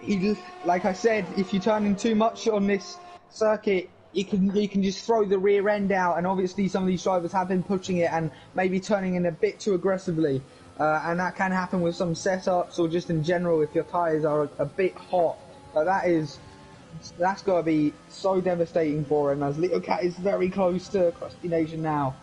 he, like I said, if you turn in too much on this circuit, you can just throw the rear end out, and obviously some of these drivers have been pushing it and maybe turning in a bit too aggressively, and that can happen with some setups or just in general if your tyres are a bit hot. But that's got to be so devastating for him, as Leocat is very close to Krusty Nation now.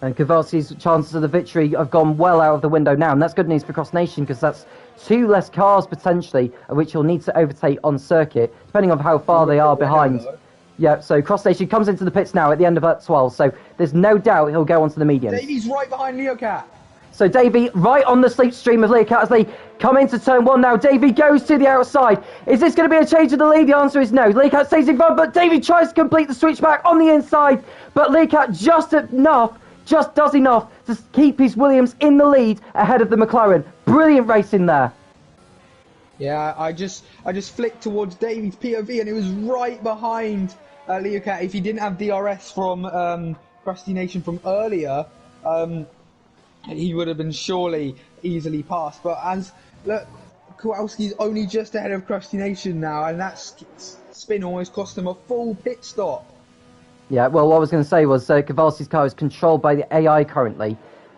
And Kowalski's chances of the victory have gone well out of the window now, and that's good news for Cross Nation because that's 2 less cars potentially, which he'll need to overtake on circuit, depending on how far they are behind. Yeah, so Cross Nation comes into the pits now at the end of that 12, so there's no doubt he'll go onto the mediums.
Davey's right behind Leocat.
So Davey right on the slipstream of Leocat as they come into turn 1 now. Davey goes to the outside. Is this going to be a change of the lead? The answer is no. Leocat stays in front, but Davey tries to complete the switchback on the inside, but Leocat just does enough to keep his Williams in the lead ahead of the McLaren. Brilliant racing there.
Yeah, I just flicked towards Davey's POV and it was right behind Leocat. If he didn't have DRS from Krusty Nation from earlier, he would have been surely easily passed. But look, Kowalski's only just ahead of Krusty Nation now, and that spin almost cost him a full pit stop.
Yeah, well, what I was going to say was Kowalski's car is controlled by the AI currently,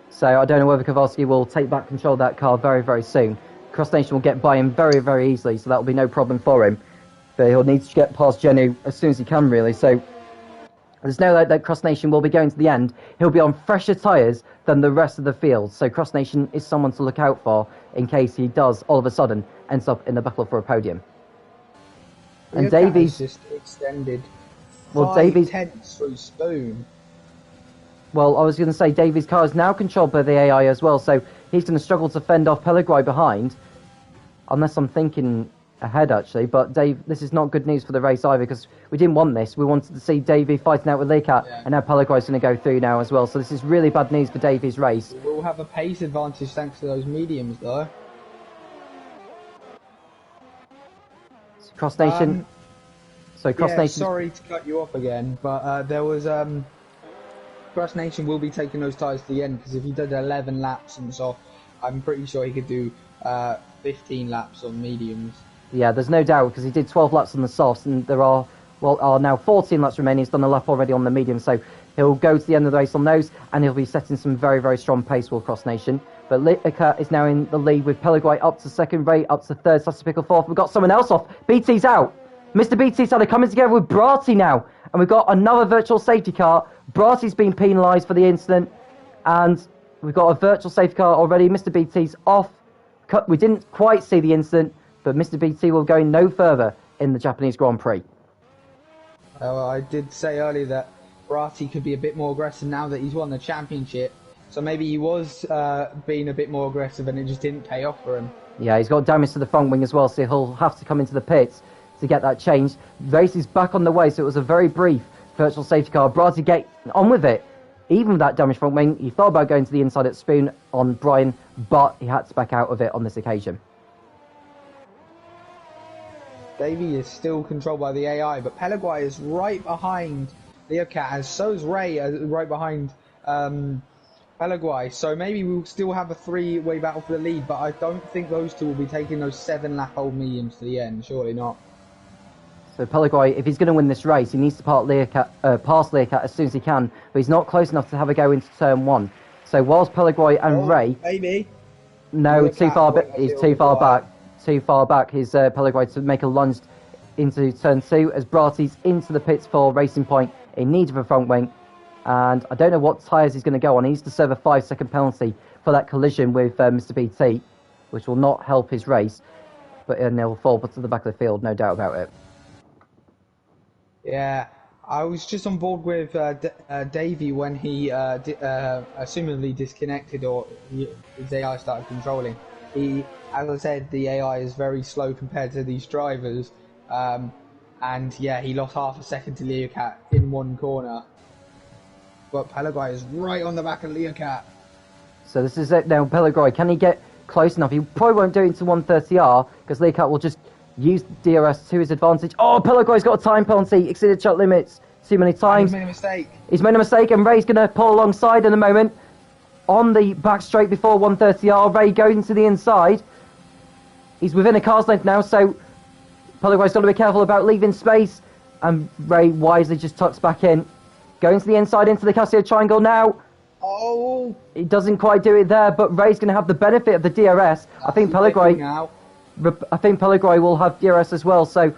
so I don't know whether Kowalski will take back control of that car very, very soon. Cross Nation will get by him very, very easily, so that will be no problem for him. But he'll need to get past Genu as soon as he can, really. So there's no doubt that Cross Nation will be going to the end. He'll be on fresher tyres than the rest of the field, so Cross Nation is someone to look out for in case he does, all of a sudden, ends up in the battle for a podium. And Davies
just extended.
Well,
5/10 through Spoon.
Well, I was going to say Davies' car is now controlled by the AI as well, so he's going to struggle to fend off Pellegrini behind, unless I'm thinking ahead actually. But Dave, this is not good news for the race either because we didn't want this. We wanted to see Davey fighting out with Leocat, and now Pellegrini's going to go through now as well. So this is really bad news for Davies' race.
We will have a pace advantage thanks to those mediums, though.
Cross Nation. Nation.
Sorry to cut you off again, but there was Cross Nation will be taking those tyres to the end because if he did 11 laps and so, I'm pretty sure he could do 15 laps on mediums.
Yeah, there's no doubt because he did 12 laps on the softs, and there are now 14 laps remaining. He's done a lap already on the medium, so he'll go to the end of the race on those, and he'll be setting some very, very strong pace for Cross Nation. But Litka is now in the lead with Pellegrini up to second, Ray up to third, Sassipickle fourth. We've got someone else off. BT's out. Mr. BT started coming together with Bratti now, and we've got another virtual safety car. Bratti's been penalised for the incident, and we've got a virtual safety car already. Mr. BT's off. We didn't quite see the incident, but Mr. BT will go no further in the Japanese Grand Prix.
I did say earlier that Bratti could be a bit more aggressive now that he's won the championship. So maybe he was being a bit more aggressive and it just didn't pay off for him.
Yeah, he's got damage to the front wing as well, so he'll have to come into the pits to get that changed. Race is back on the way, so it was a very brief virtual safety car. Bratti get on with it. Even with that damaged front wing, he thought about going to the inside at Spoon on Brian, but he had to back out of it on this occasion.
Davey is still controlled by the AI, but Pellegrini is right behind Leocat, as so is Ray right behind Pellegrini. So maybe we'll still have a three-way battle for the lead, but I don't think those two will be taking those 7-lap-old mediums to the end. Surely not.
So Pellegrini, if he's going to win this race, he needs to pass Leocat as soon as he can, but he's not close enough to have a go into turn one. So whilst Pellegrini and Ray...
Maybe.
No, he's too far back. Too far back. His Pellegrini to make a lunge into turn two as Bratti's into the pits for Racing Point in need of a front wing, and I don't know what tyres he's going to go on. He needs to serve a 5-second penalty for that collision with Mr. BT, which will not help his race, but he'll fall to the back of the field, no doubt about it.
Yeah, I was just on board with Davey when he assumably disconnected or his AI started controlling. As I said, the AI is very slow compared to these drivers, and yeah, he lost half a second to Leocat in one corner. But Pellegrini is right on the back of Leocat.
So this is it now. Pellegrini, can he get close enough? He probably won't do it into 130R because Leocat will just use DRS to his advantage. Oh, Pellegrini's got a time penalty, exceeded track limits too many times.
He's made a mistake.
He's made a mistake, and Ray's going to pull alongside in a moment. On the back straight before 130R, Ray goes into the inside. He's within a car's length now, so Pellegrini's got to be careful about leaving space. And Ray wisely just tucks back in. Going to the inside into the Casio triangle now.
Oh!
He doesn't quite do it there, but Ray's going to have the benefit of the DRS. I think Pellegrini will have DRS as well, so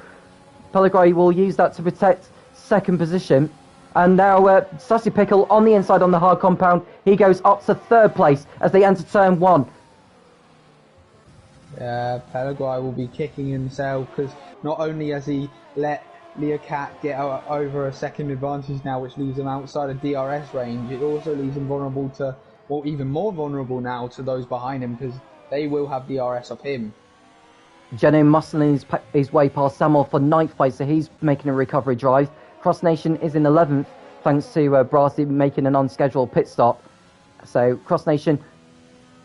Pellegrini will use that to protect second position. And now Sassy Pickle on the inside on the hard compound. He goes up to third place as they enter turn 1.
Yeah, Pellegrini will be kicking himself because not only has he let Leocat get over a second advantage now, which leaves him outside of DRS range, it also leaves him vulnerable to, well, even more vulnerable now to those behind him because they will have DRS of him.
Geno muscling his way past Samuel for 9th place, so he's making a recovery drive. Cross Nation is in 11th, thanks to Brasi making an unscheduled pit stop. So Cross Nation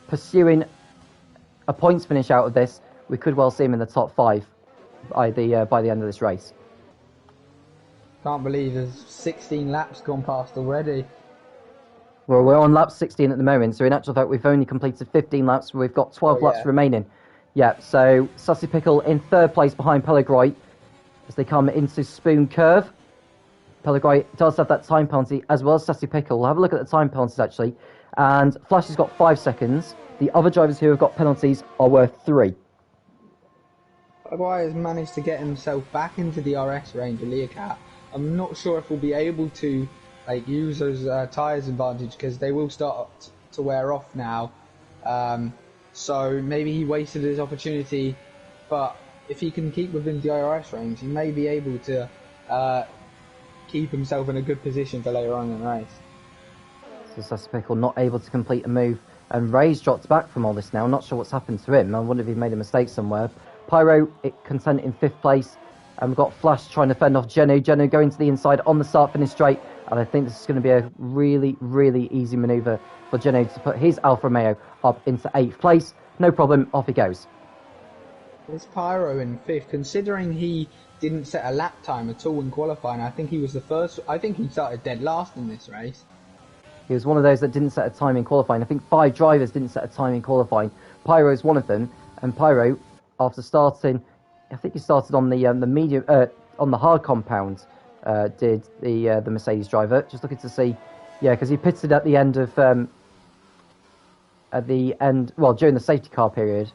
pursuing a points finish out of this. We could well see him in the top 5 by the end of this race.
Can't believe there's 16 laps gone past already.
Well, we're on lap 16 at the moment, so in actual fact we've only completed 15 laps. We've got 12 laps remaining. Yeah, so Sassy Pickle in third place behind Pellegrini as they come into Spoon Curve. Pellegrini does have that time penalty as well as Sassy Pickle. We'll have a look at the time penalties actually. And Flash has got 5 seconds. The other drivers who have got penalties are worth 3.
Pellegrini has managed to get himself back into the RS range of Leocat. I'm not sure if we'll be able to use those tyres advantage because they will start to wear off now. So maybe he wasted his opportunity, but if he can keep within DRS range, he may be able to keep himself in a good position for later on in the race.
So Sassy Pickle not able to complete a move, and Ray's dropped back from all this now. Not sure what's happened to him. I wonder if he made a mistake somewhere. Pyro content in 5th place, and we've got Flash trying to fend off Geno. Geno going to the inside on the start finish straight, and I think this is going to be a really, really easy manoeuvre for Geno to put his Alfa Romeo up into 8th place. No problem, off he goes.
It's Pyro in 5th, considering he didn't set a lap time at all in qualifying. I think he was the first. I think he started dead last in this race.
He was one of those that didn't set a time in qualifying. I think 5 drivers didn't set a time in qualifying. Pyro is one of them, and Pyro, after starting, I think he started on the medium, on the hard compound. Did the Mercedes driver? Just looking to see, yeah, because he pitted at the end of during the safety car period.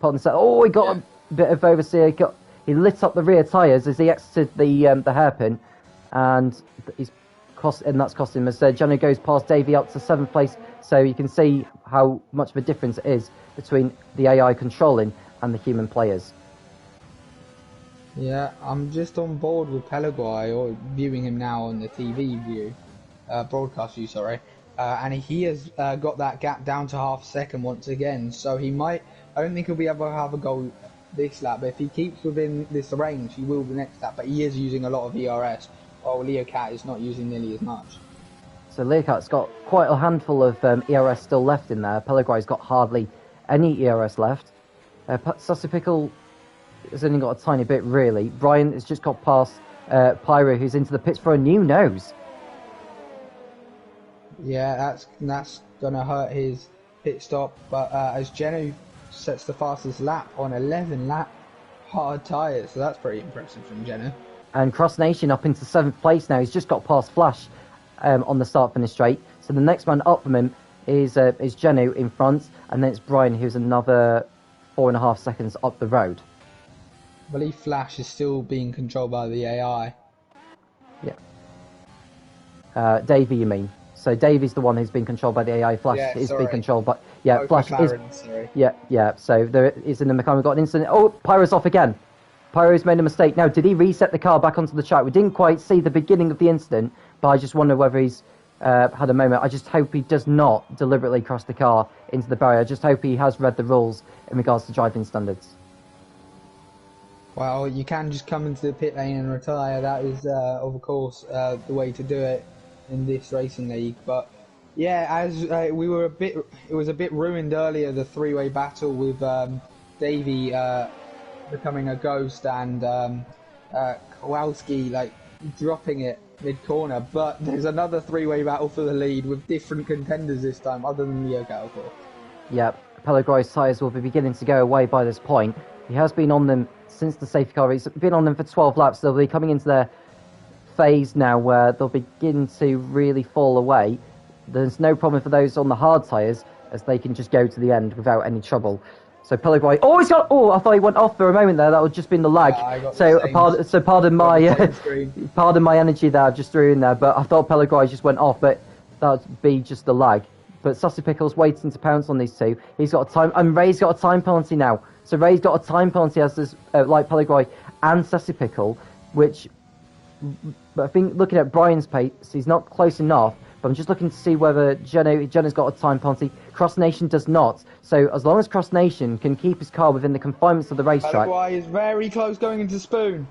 Oh, he got a bit of oversteer. He lit up the rear tyres as he exited the hairpin, and that's cost him. As Geno goes past Davey up to 7th place, so you can see how much of a difference it is between the AI controlling and the human players.
Yeah, I'm just on board with Pellegrini, or viewing him now on the TV view, broadcast view, sorry. And he has got that gap down to half a second once again, so he might. I don't think he'll be able to have a goal this lap, but if he keeps within this range, he will the next lap. But he is using a lot of ERS, while Leocat is not using nearly as much.
So Leocat's got quite a handful of ERS still left in there. Pellegrini's got hardly any ERS left. Sassy Pickle has only got a tiny bit, really. Brian has just got past Pyro, who's into the pits for a new nose.
Yeah, that's gonna hurt his pit stop. But as Geno sets the fastest lap on 11 lap hard tyres, so that's pretty impressive from Geno.
And Cross Nation up into 7th place now. He's just got past Flash on the start finish straight. So the next man up from him is Geno in front, and then it's Brian, who's another 4.5 seconds up the road.
I believe Flash is still being controlled by the AI.
Yeah. Davey, you mean? So Davey's the one who's been controlled by the AI. Flash
Yeah,
is being
sorry.
controlled by
Oh,
Flash is
McLaren, sorry.
yeah. So there is in the McLaren. We've got an incident. Oh, Pyro's off again. Pyro's made a mistake. Now, did he reset the car back onto the track? We didn't quite see the beginning of the incident, but I just wonder whether he's had a moment. I just hope he does not deliberately cross the car into the barrier. I just hope he has read the rules in regards to driving standards.
Well, you can just come into the pit lane and retire. That is, of course, the way to do it in this racing league. But yeah, as we were it was a bit ruined earlier. The three-way battle with Davey becoming a ghost and Kowalski like dropping it mid-corner. But there's another three-way battle for the lead with different contenders this time, other than Leo of course.
Yeah, Pellegrino's tyres will be beginning to go away by this point. He has been on them since the safety car race. Been on them for 12 laps. They'll be coming into their phase now where they'll begin to really fall away. There's no problem for those on the hard tyres, as they can just go to the end without any trouble. So Pellegrino, I thought he went off for a moment there. That would just been the lag. Pardon my energy there. I just threw in there, but I thought Pellegrino just went off, but that would be just the lag. But Sassy Pickle's waiting to pounce on these two. He's got a time, and Ray's got a time penalty now. So Ray's got a time penalty as this, like Pellegrino and Sassy Pickle, which I think looking at Brian's pace, he's not close enough. But I'm just looking to see whether Jenna's got a time penalty. Cross Nation does not. So as long as Cross Nation can keep his car within the confinements of the racetrack.
Pellegrino is very close going into Spoon.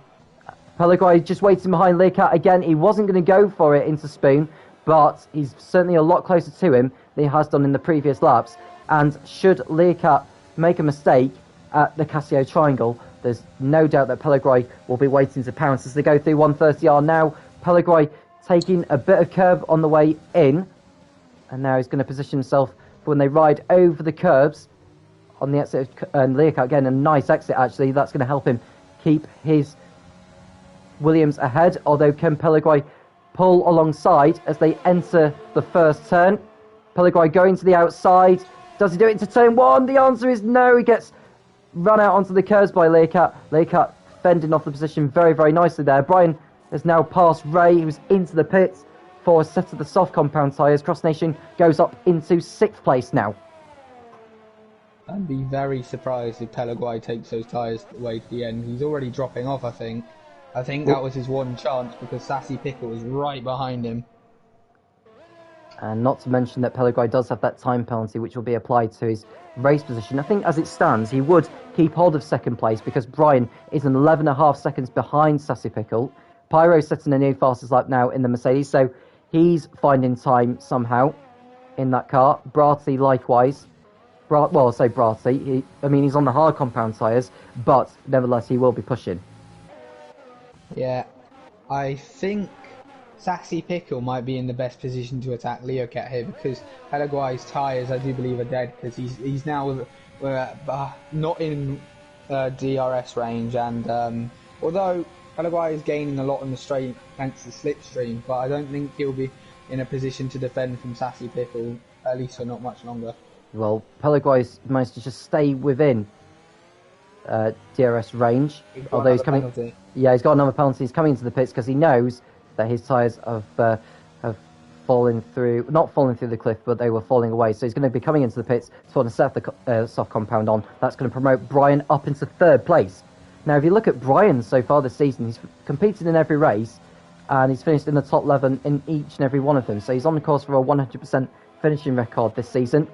Pellegrino just waiting behind Learcat again. He wasn't going to go for it into Spoon, but he's certainly a lot closer to him than he has done in the previous laps. And should Learcat make a mistake at the Casio Triangle, there's no doubt that Pellegrino will be waiting to pounce as they go through 130R now. Pellegrino taking a bit of curb on the way in, and now he's going to position himself for when they ride over the curbs on the exit and Learcat again, a nice exit actually. That's going to help him keep his Williams ahead, although can Pellegrino pull alongside as they enter the first turn? Pellegrino going to the outside. Does he do it into turn one? The answer is no. He gets run out onto the curbs by Learcat. Learcat fending off the position very, very nicely there. Brian has now passed Ray, who's into the pits for a set of the soft compound tyres. Cross Nation goes up into 6th place now.
I'd be very surprised if Pellegrino takes those tyres away to the end. He's already dropping off, I think. I think that was his one chance because Sassy Pickle was right behind him.
And not to mention that Pellegrino does have that time penalty, which will be applied to his race position. I think as it stands, he would keep hold of 2nd place because Brian is an 11.5 seconds behind Sassy Pickle. Pyro's setting a new fastest lap now in the Mercedes, so he's finding time somehow in that car. Bratti likewise. I'll say Bratti. He's on the hard compound tyres, but nevertheless, he will be pushing.
Yeah, I think Sassy Pickle might be in the best position to attack Learcat here because Pellegrino's tyres, I do believe, are dead because he's now not in DRS range, and although Pellegrino is gaining a lot on the straight thanks to slipstream, but I don't think he'll be in a position to defend from Sassy Pickle, at least for not much longer.
Well, Pellegrino's managed to just stay within DRS range, although he's coming.
Penalty.
Yeah, he's got another penalty. He's coming into the pits because he knows that his tyres have fallen through, not fallen through the cliff, but they were falling away. So he's going to be coming into the pits to set the soft compound on. That's going to promote Brian up into 3rd place. Now, if you look at Brian so far this season, he's competed in every race, and he's finished in the top 11 in each and every one of them. So he's on the course for a 100% finishing record this season.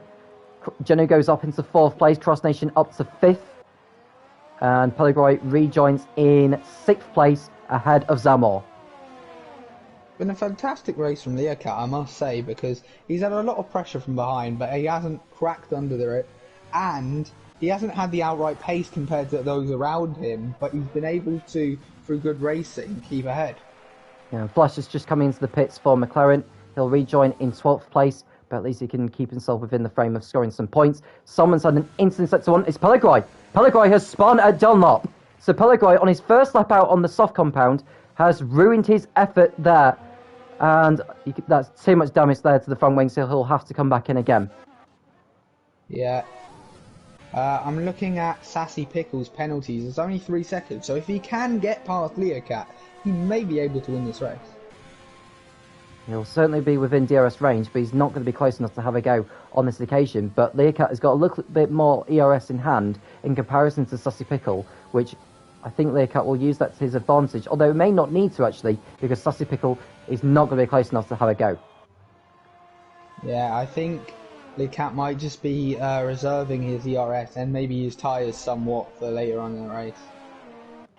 Geno goes up into 4th place, Cross Nation up to 5th, and Pellegrino rejoins in 6th place ahead of Zamor.
Been a fantastic race from Learcat, I must say, because he's had a lot of pressure from behind, but he hasn't cracked under it, and he hasn't had the outright pace compared to those around him, but he's been able to, through good racing, keep ahead.
Yeah, Flash is just coming into the pits for McLaren. He'll rejoin in 12th place, but at least he can keep himself within the frame of scoring some points. Someone's had an instant set to one. It's Pellegrino. Pellegrino has spun at Dunlop. So Pellegrino, on his first lap out on the soft compound, has ruined his effort there. And that's too much damage there to the front wing, so he'll have to come back in again.
Yeah. I'm looking at Sassy Pickle's penalties. It's only 3 seconds, so if he can get past Learcat, he may be able to win this race.
He'll certainly be within DRS range, but he's not going to be close enough to have a go on this occasion. But Learcat has got a little bit more ERS in hand in comparison to Sassy Pickle, which I think Learcat will use that to his advantage, although it may not need to actually, because Sassy Pickle is not going to be close enough to have a go.
Yeah, I think Learcat might just be reserving his ERS and maybe his tyres somewhat for later on in the race.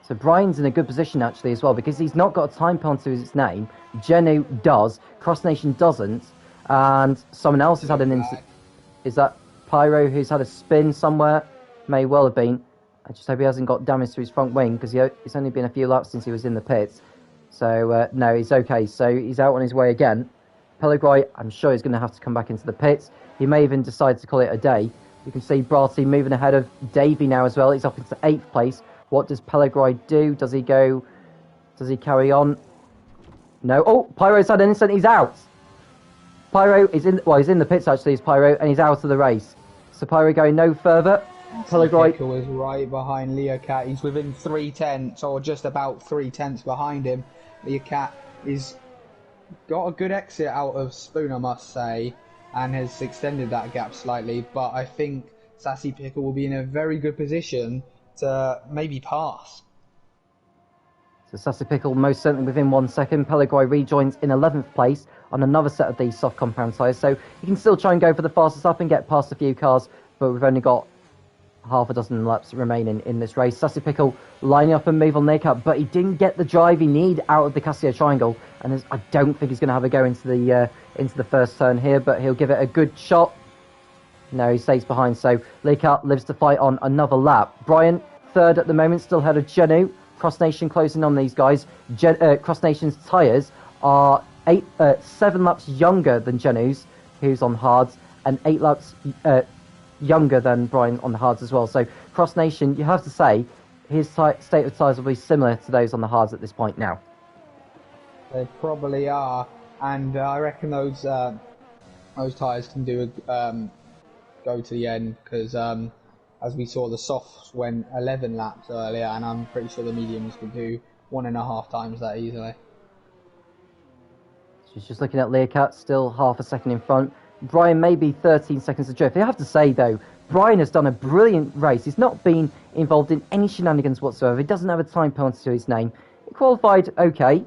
So Brian's in a good position actually as well, because he's not got a time penalty to his name. Genu does, Cross Nation doesn't, and someone else has had an incident. Is that Pyro who's had a spin somewhere? May well have been. I just hope he hasn't got damage to his front wing, because it's only been a few laps since he was in the pits. So no, he's okay. So he's out on his way again. Pellegrini, I'm sure he's going to have to come back into the pits. He may even decide to call it a day. You can see Brati moving ahead of Davey now as well. He's up into 8th place. What does Pellegrini do? Does he go? Does he carry on? No. Oh, Pyro's had an incident. He's out. Pyro is in. Well, he's in the pits actually. He's Pyro, and he's out of the race. So Pyro going no further.
Pellegrini was right behind Learcat. He's within 3/10, or just about 3/10 behind him. Learcat is got a good exit out of Spoon, I must say, and has extended that gap slightly. But I think Sassy Pickle will be in a very good position to maybe pass.
So Sassy Pickle most certainly within 1 second. Pellegrini rejoins in 11th place on another set of these soft compound tyres. So you can still try and go for the fastest up and get past a few cars, but we've only got half a dozen laps remaining in this race. Sassy Pickle lining up and move on Learcat, but he didn't get the drive he need out of the Casio Triangle, and I don't think he's going to have a go into the first turn here, but he'll give it a good shot. No, he stays behind, so Learcat lives to fight on another lap. Brian, 3rd at the moment, still ahead of Genu. Cross Nation closing on these guys. Cross Nation's tyres are 7 laps younger than Genu's, who's on hards, and 8 laps younger than Brian on the hards as well. So Cross Nation, you have to say, his state of tyres will be similar to those on the hards at this point now.
They probably are, and I reckon those tyres can do go to the end, because as we saw, the softs went 11 laps earlier, and I'm pretty sure the mediums can do 1.5 times that easily.
She's just looking at Learcat, still half a second in front. Brian may be 13 seconds adrift. I have to say, though, Brian has done a brilliant race. He's not been involved in any shenanigans whatsoever. He doesn't have a time penalty to his name. He qualified okay.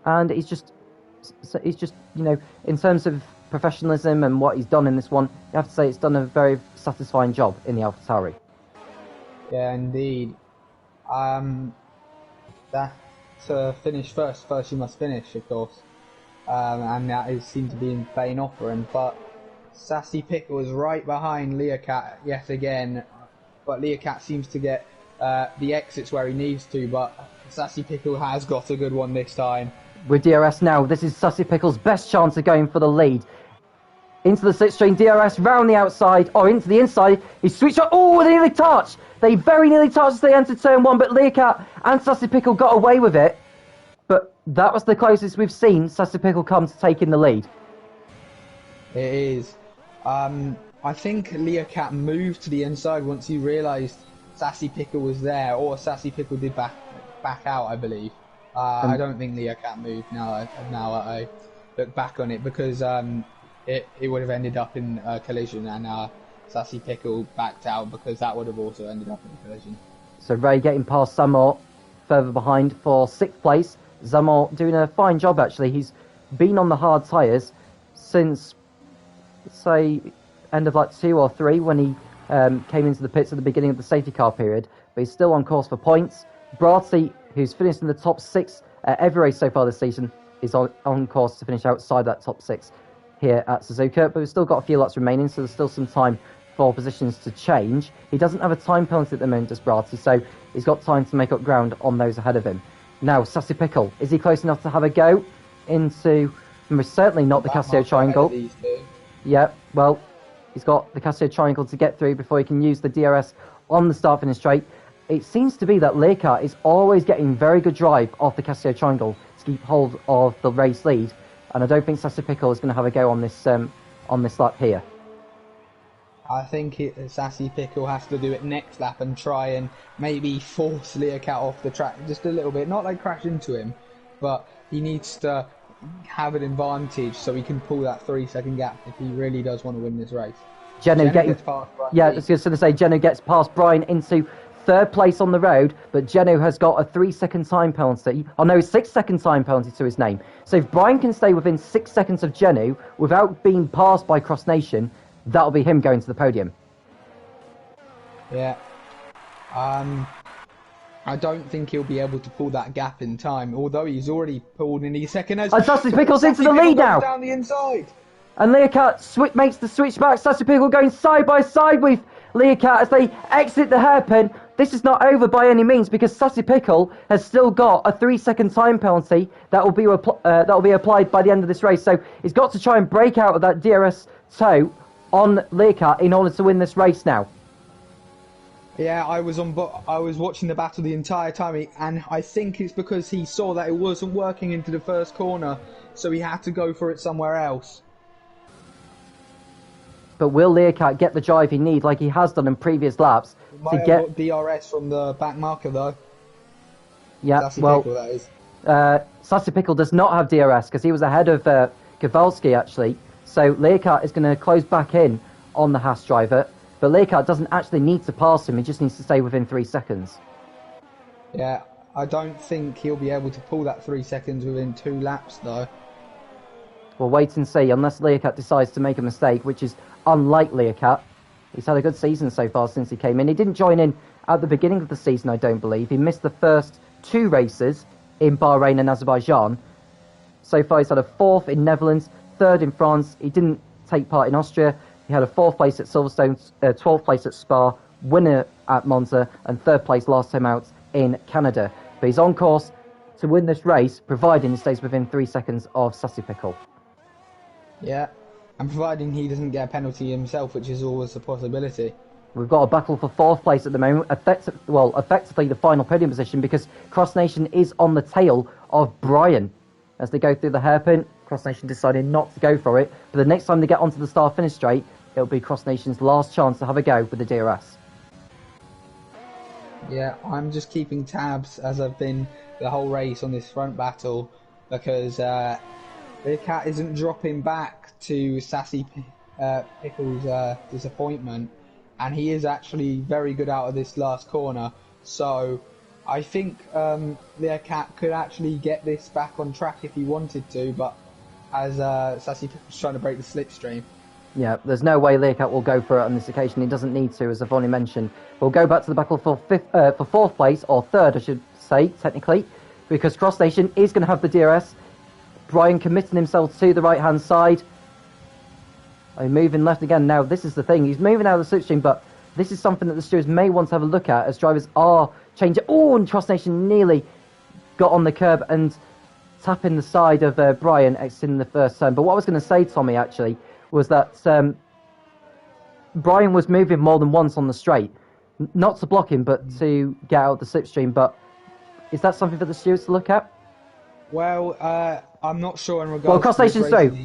And he's just, you know, in terms of professionalism and what he's done in this one, you have to say it's done a very satisfying job in the AlphaTauri.
Yeah, indeed. That to finish first you must finish, of course. And that seemed to be in vain offering, but Sassy Pickle is right behind Learcat yet again, but Learcat seems to get the exits where he needs to, but Sassy Pickle has got a good one this time.
With DRS now, this is Sassy Pickle's best chance of going for the lead. Into the slipstream, DRS round the outside, or into the inside. He switched on. Oh, they nearly touched. They very nearly touched as they entered turn 1, but Learcat and Sassy Pickle got away with it. But that was the closest we've seen Sassy Pickle come to taking the lead.
It is. I think Learcat moved to the inside once he realised Sassy Pickle was there, or Sassy Pickle did back out, I believe. I don't think Learcat moved now that I look back on it, because it would have ended up in a collision, and Sassy Pickle backed out because that would have also ended up in a collision. So
Ray getting past Zamor further behind for 6th place. Zamor doing a fine job actually. He's been on the hard tyres since, say, end of like 2 or 3 when he came into the pits at the beginning of the safety car period, but he's still on course for points. Brati, who's finished in the top 6 every race so far this season, is on course to finish outside that top 6 here at Suzuka, but we've still got a few laps remaining, so there's still some time for positions to change. He doesn't have a time penalty at the moment, does Brati, so he's got time to make up ground on those ahead of him. Now, Sassy Pickle, is he close enough to have a go into, certainly not the Casio Triangle. Yeah, well, he's got the Casio Triangle to get through before he can use the DRS on the start finish straight. It seems to be that Learcat is always getting very good drive off the Casio Triangle to keep hold of the race lead, and I don't think Sassy Pickle is going to have a go on this lap here.
I think Sassy Pickle has to do it next lap and try and maybe force Learcat off the track just a little bit. Not like crash into him, but he needs to have an advantage, so he can pull that 3-second gap if he really does want to win this race.
Geno getting
gets past Brian.
Yeah, I was going to say Geno gets past Brian into third place on the road, but Geno has got a 3-second time penalty. Oh no, 6-second time penalty to his name. So if Brian can stay within 6 seconds of Geno without being passed by Cross Nation, that'll be him going to the podium.
Yeah. I don't think he'll be able to pull that gap in time, although he's already pulled in his second.
And Sassy Pickles into the lead now.
Down the inside.
And Learcat makes the switch back. Sassy Pickle going side by side with Learcat as they exit the hairpin. This is not over by any means because Sassy Pickle has still got a 3-second time penalty that will be applied by the end of this race. So he's got to try and break out of that DRS toe on Learcat in order to win this race now.
Yeah, I was watching the battle the entire time, and I think it's because he saw that it wasn't working into the first corner, so he had to go for it somewhere else. But
will Learcat get the drive he needs, like he has done in previous laps?
He might have got DRS from the back marker, though.
Yeah,
Sassy Pickle, that is.
Sassy Pickle does not have DRS because he was ahead of Kowalski, actually. So Learcat is going to close back in on the Haas driver. But Learcat doesn't actually need to pass him, he just needs to stay within 3 seconds.
Yeah, I don't think he'll be able to pull that 3 seconds within 2 laps, though.
We'll wait and see, unless Learcat decides to make a mistake, which is unlike Learcat. He's had a good season so far since he came in. He didn't join in at the beginning of the season, I don't believe. He missed the first 2 races in Bahrain and Azerbaijan. So far he's had a 4th in Netherlands, 3rd in France. He didn't take part in Austria. He had a 4th place at Silverstone, 12th place at Spa, winner at Monza, and 3rd place last time out in Canada. But he's on course to win this race, providing he stays within 3 seconds of Sassy Pickle.
Yeah, and providing he doesn't get a penalty himself, which is always a possibility.
We've got a battle for 4th place at the moment, effectively the final podium position, because Cross Nation is on the tail of Brian. As they go through the hairpin, Cross Nation decided not to go for it, but the next time they get onto the start-finish straight, it'll be Cross Nation's last chance to have a go with the DRS.
Yeah, I'm just keeping tabs as I've been the whole race on this front battle because Learcat isn't dropping back to Sassy Pickle's disappointment, and he is actually very good out of this last corner. So I think Learcat could actually get this back on track if he wanted to, but as Sassy Pickle's trying to break the slipstream.
Yeah, there's no way Learcat will go for it on this occasion. He doesn't need to, as I've already mentioned. We'll go back to the battle for 4th place, or 3rd, I should say, technically, because Cross Nation is going to have the DRS. Brian committing himself to the right-hand side. Moving left again. Now, this is the thing. He's moving out of the slipstream, but this is something that the stewards may want to have a look at as drivers are changing. Oh, and Cross Nation nearly got on the curb and tapping the side of Brian exiting the first turn. But what I was going to say, Tommy, actually, was that Brian was moving more than once on the straight. Not to block him, but to get out of the slipstream. But is that something for the stewards to look at?
Well, I'm not sure in regards
to... Well, Cross Nation's through.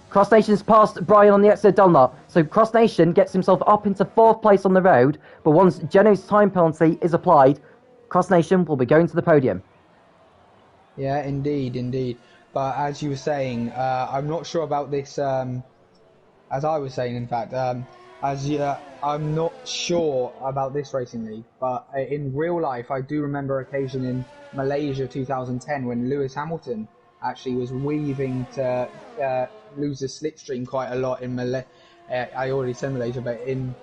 Cross Nation's passed Brian on the exit of Dunlop. So Cross Nation gets himself up into 4th place on the road. But once Geno's time penalty is applied, Cross Nation will be going to the podium.
Yeah, indeed. But as you were saying, I'm not sure about this... as I was saying, in fact, I'm not sure about this racing league, but in real life, I do remember an occasion in Malaysia 2010 when Lewis Hamilton actually was weaving to lose his slipstream quite a lot in Malaysia. I already said Malaysia, but in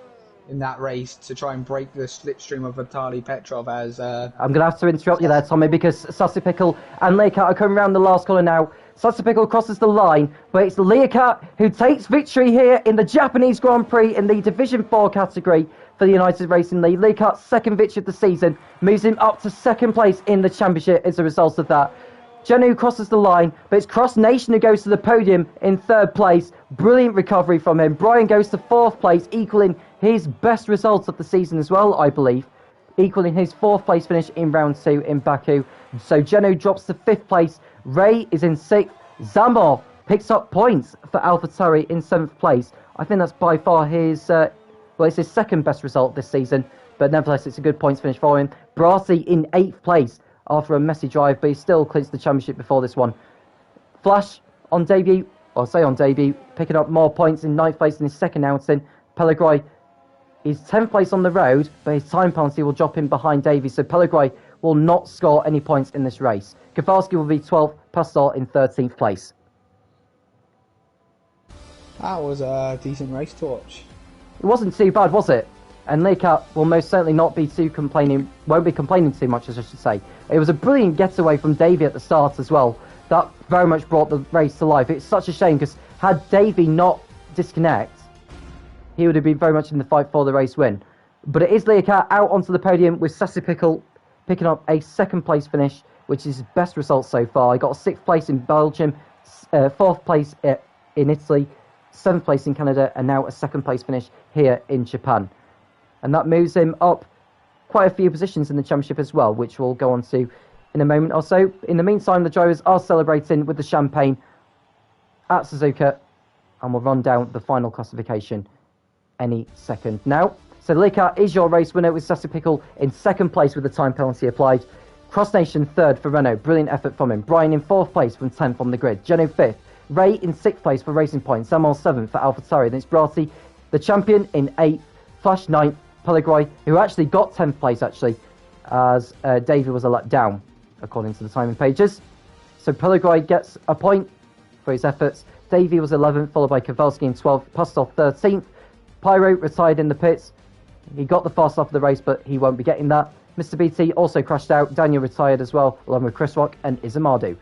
that race to try and break the slipstream of Vitaly Petrov as...
I'm going to have to interrupt you there, Tommy, because Sassy Pickle and Learcat are coming around the last corner now. Sassy Pickle crosses the line, but it's Learcat who takes victory here in the Japanese Grand Prix in the Division 4 category for the United Racing League. Learcat's 2nd victory of the season moves him up to 2nd place in the championship as a result of that. Geno crosses the line, but it's Cross Nation who goes to the podium in 3rd place. Brilliant recovery from him. Brian goes to 4th place, equaling his best results of the season as well, I believe. Equaling his 4th place finish in round 2 in Baku. So Geno drops to 5th place. Ray is in 6th. Zamor picks up points for AlphaTauri in 7th place. I think that's by far his, it's his 2nd best result this season, but nevertheless it's a good points finish for him. Brasi in 8th place after a messy drive, but he still clinches the championship before this one. Flash on debut, picking up more points in 9th place in his second outing. Pellegrini is 10th place on the road, but his time penalty will drop him behind Davies, so Pellegrini will not score any points in this race. Kowalski will be 12th, Pastor in 13th place.
That was a decent race to watch.
It wasn't too bad, was it? And Leacat will most certainly not be won't be complaining too much, as I should say. It was a brilliant getaway from Davey at the start as well. That very much brought the race to life. It's such a shame, because had Davey not disconnect, he would have been very much in the fight for the race win. But it is Leacat out onto the podium with Sassy Pickle picking up a second place finish, which is his best result so far. He got a 6th place in Belgium, 4th place in Italy, 7th place in Canada, and now a 2nd place finish here in Japan. And that moves him up quite a few positions in the championship as well, which we'll go on to in a moment or so. In the meantime, the drivers are celebrating with the champagne at Suzuka, and we'll run down the final classification any second now. So Leacat is your race winner with Sassy Pickle in 2nd place with the time penalty applied. Cross Nation 3rd for Renault, brilliant effort from him. Brian in 4th place from 10th on the grid. Geno 5th. Ray in 6th place for Racing Point. Samuel 7th for AlphaTauri. Then it's Brati, the champion, in 8th. Flash 9th. Pellegrini, who actually got 10th place as David was a let down, according to the timing pages. So Pellegrini gets a point for his efforts. Davey was 11th, followed by Kowalski in 12th. Pastov 13th. Pyro retired in the pits. He got the fast off the race, but he won't be getting that. Mr. BT also crashed out. Daniel retired as well, along with Chris Rock and Izamadu.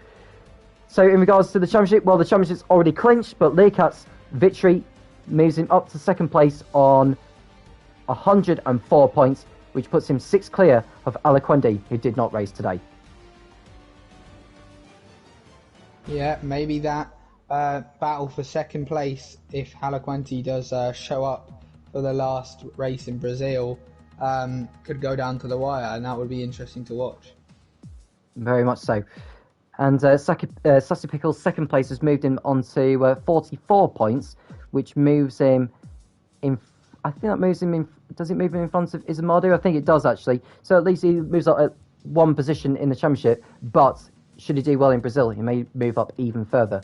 So in regards to the championship, well, the championship's already clinched, but Leacat's victory moves him up to 2nd place on 104 points, which puts him 6 clear of Alaquendi, who did not race today.
Yeah, maybe that battle for 2nd place, if Alaquendi does show up for the last race in Brazil, could go down to the wire, and that would be interesting to watch. Very
much so. And Sassy Pickle's 2nd place has moved him on to 44 points, which moves him in. I think that moves him in. Does it move him in front of Izamadu? I think it does, actually. So at least he moves up at 1 position in the championship. But should he do well in Brazil, he may move up even further.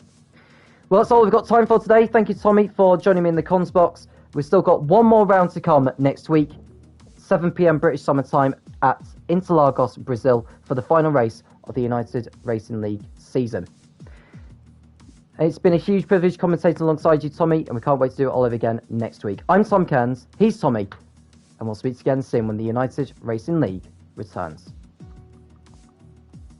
Well, that's all we've got time for today. Thank you, Tommy, for joining me in the cons box. We've still got one more round to come next week, 7 p.m. British Summer Time at Interlagos, Brazil, for the final race of the United Racing League season. It's been a huge privilege commentating alongside you, Tommy, and we can't wait to do it all over again next week. I'm Tom Cairns, he's Tommy, and we'll speak again soon when the United Racing League returns.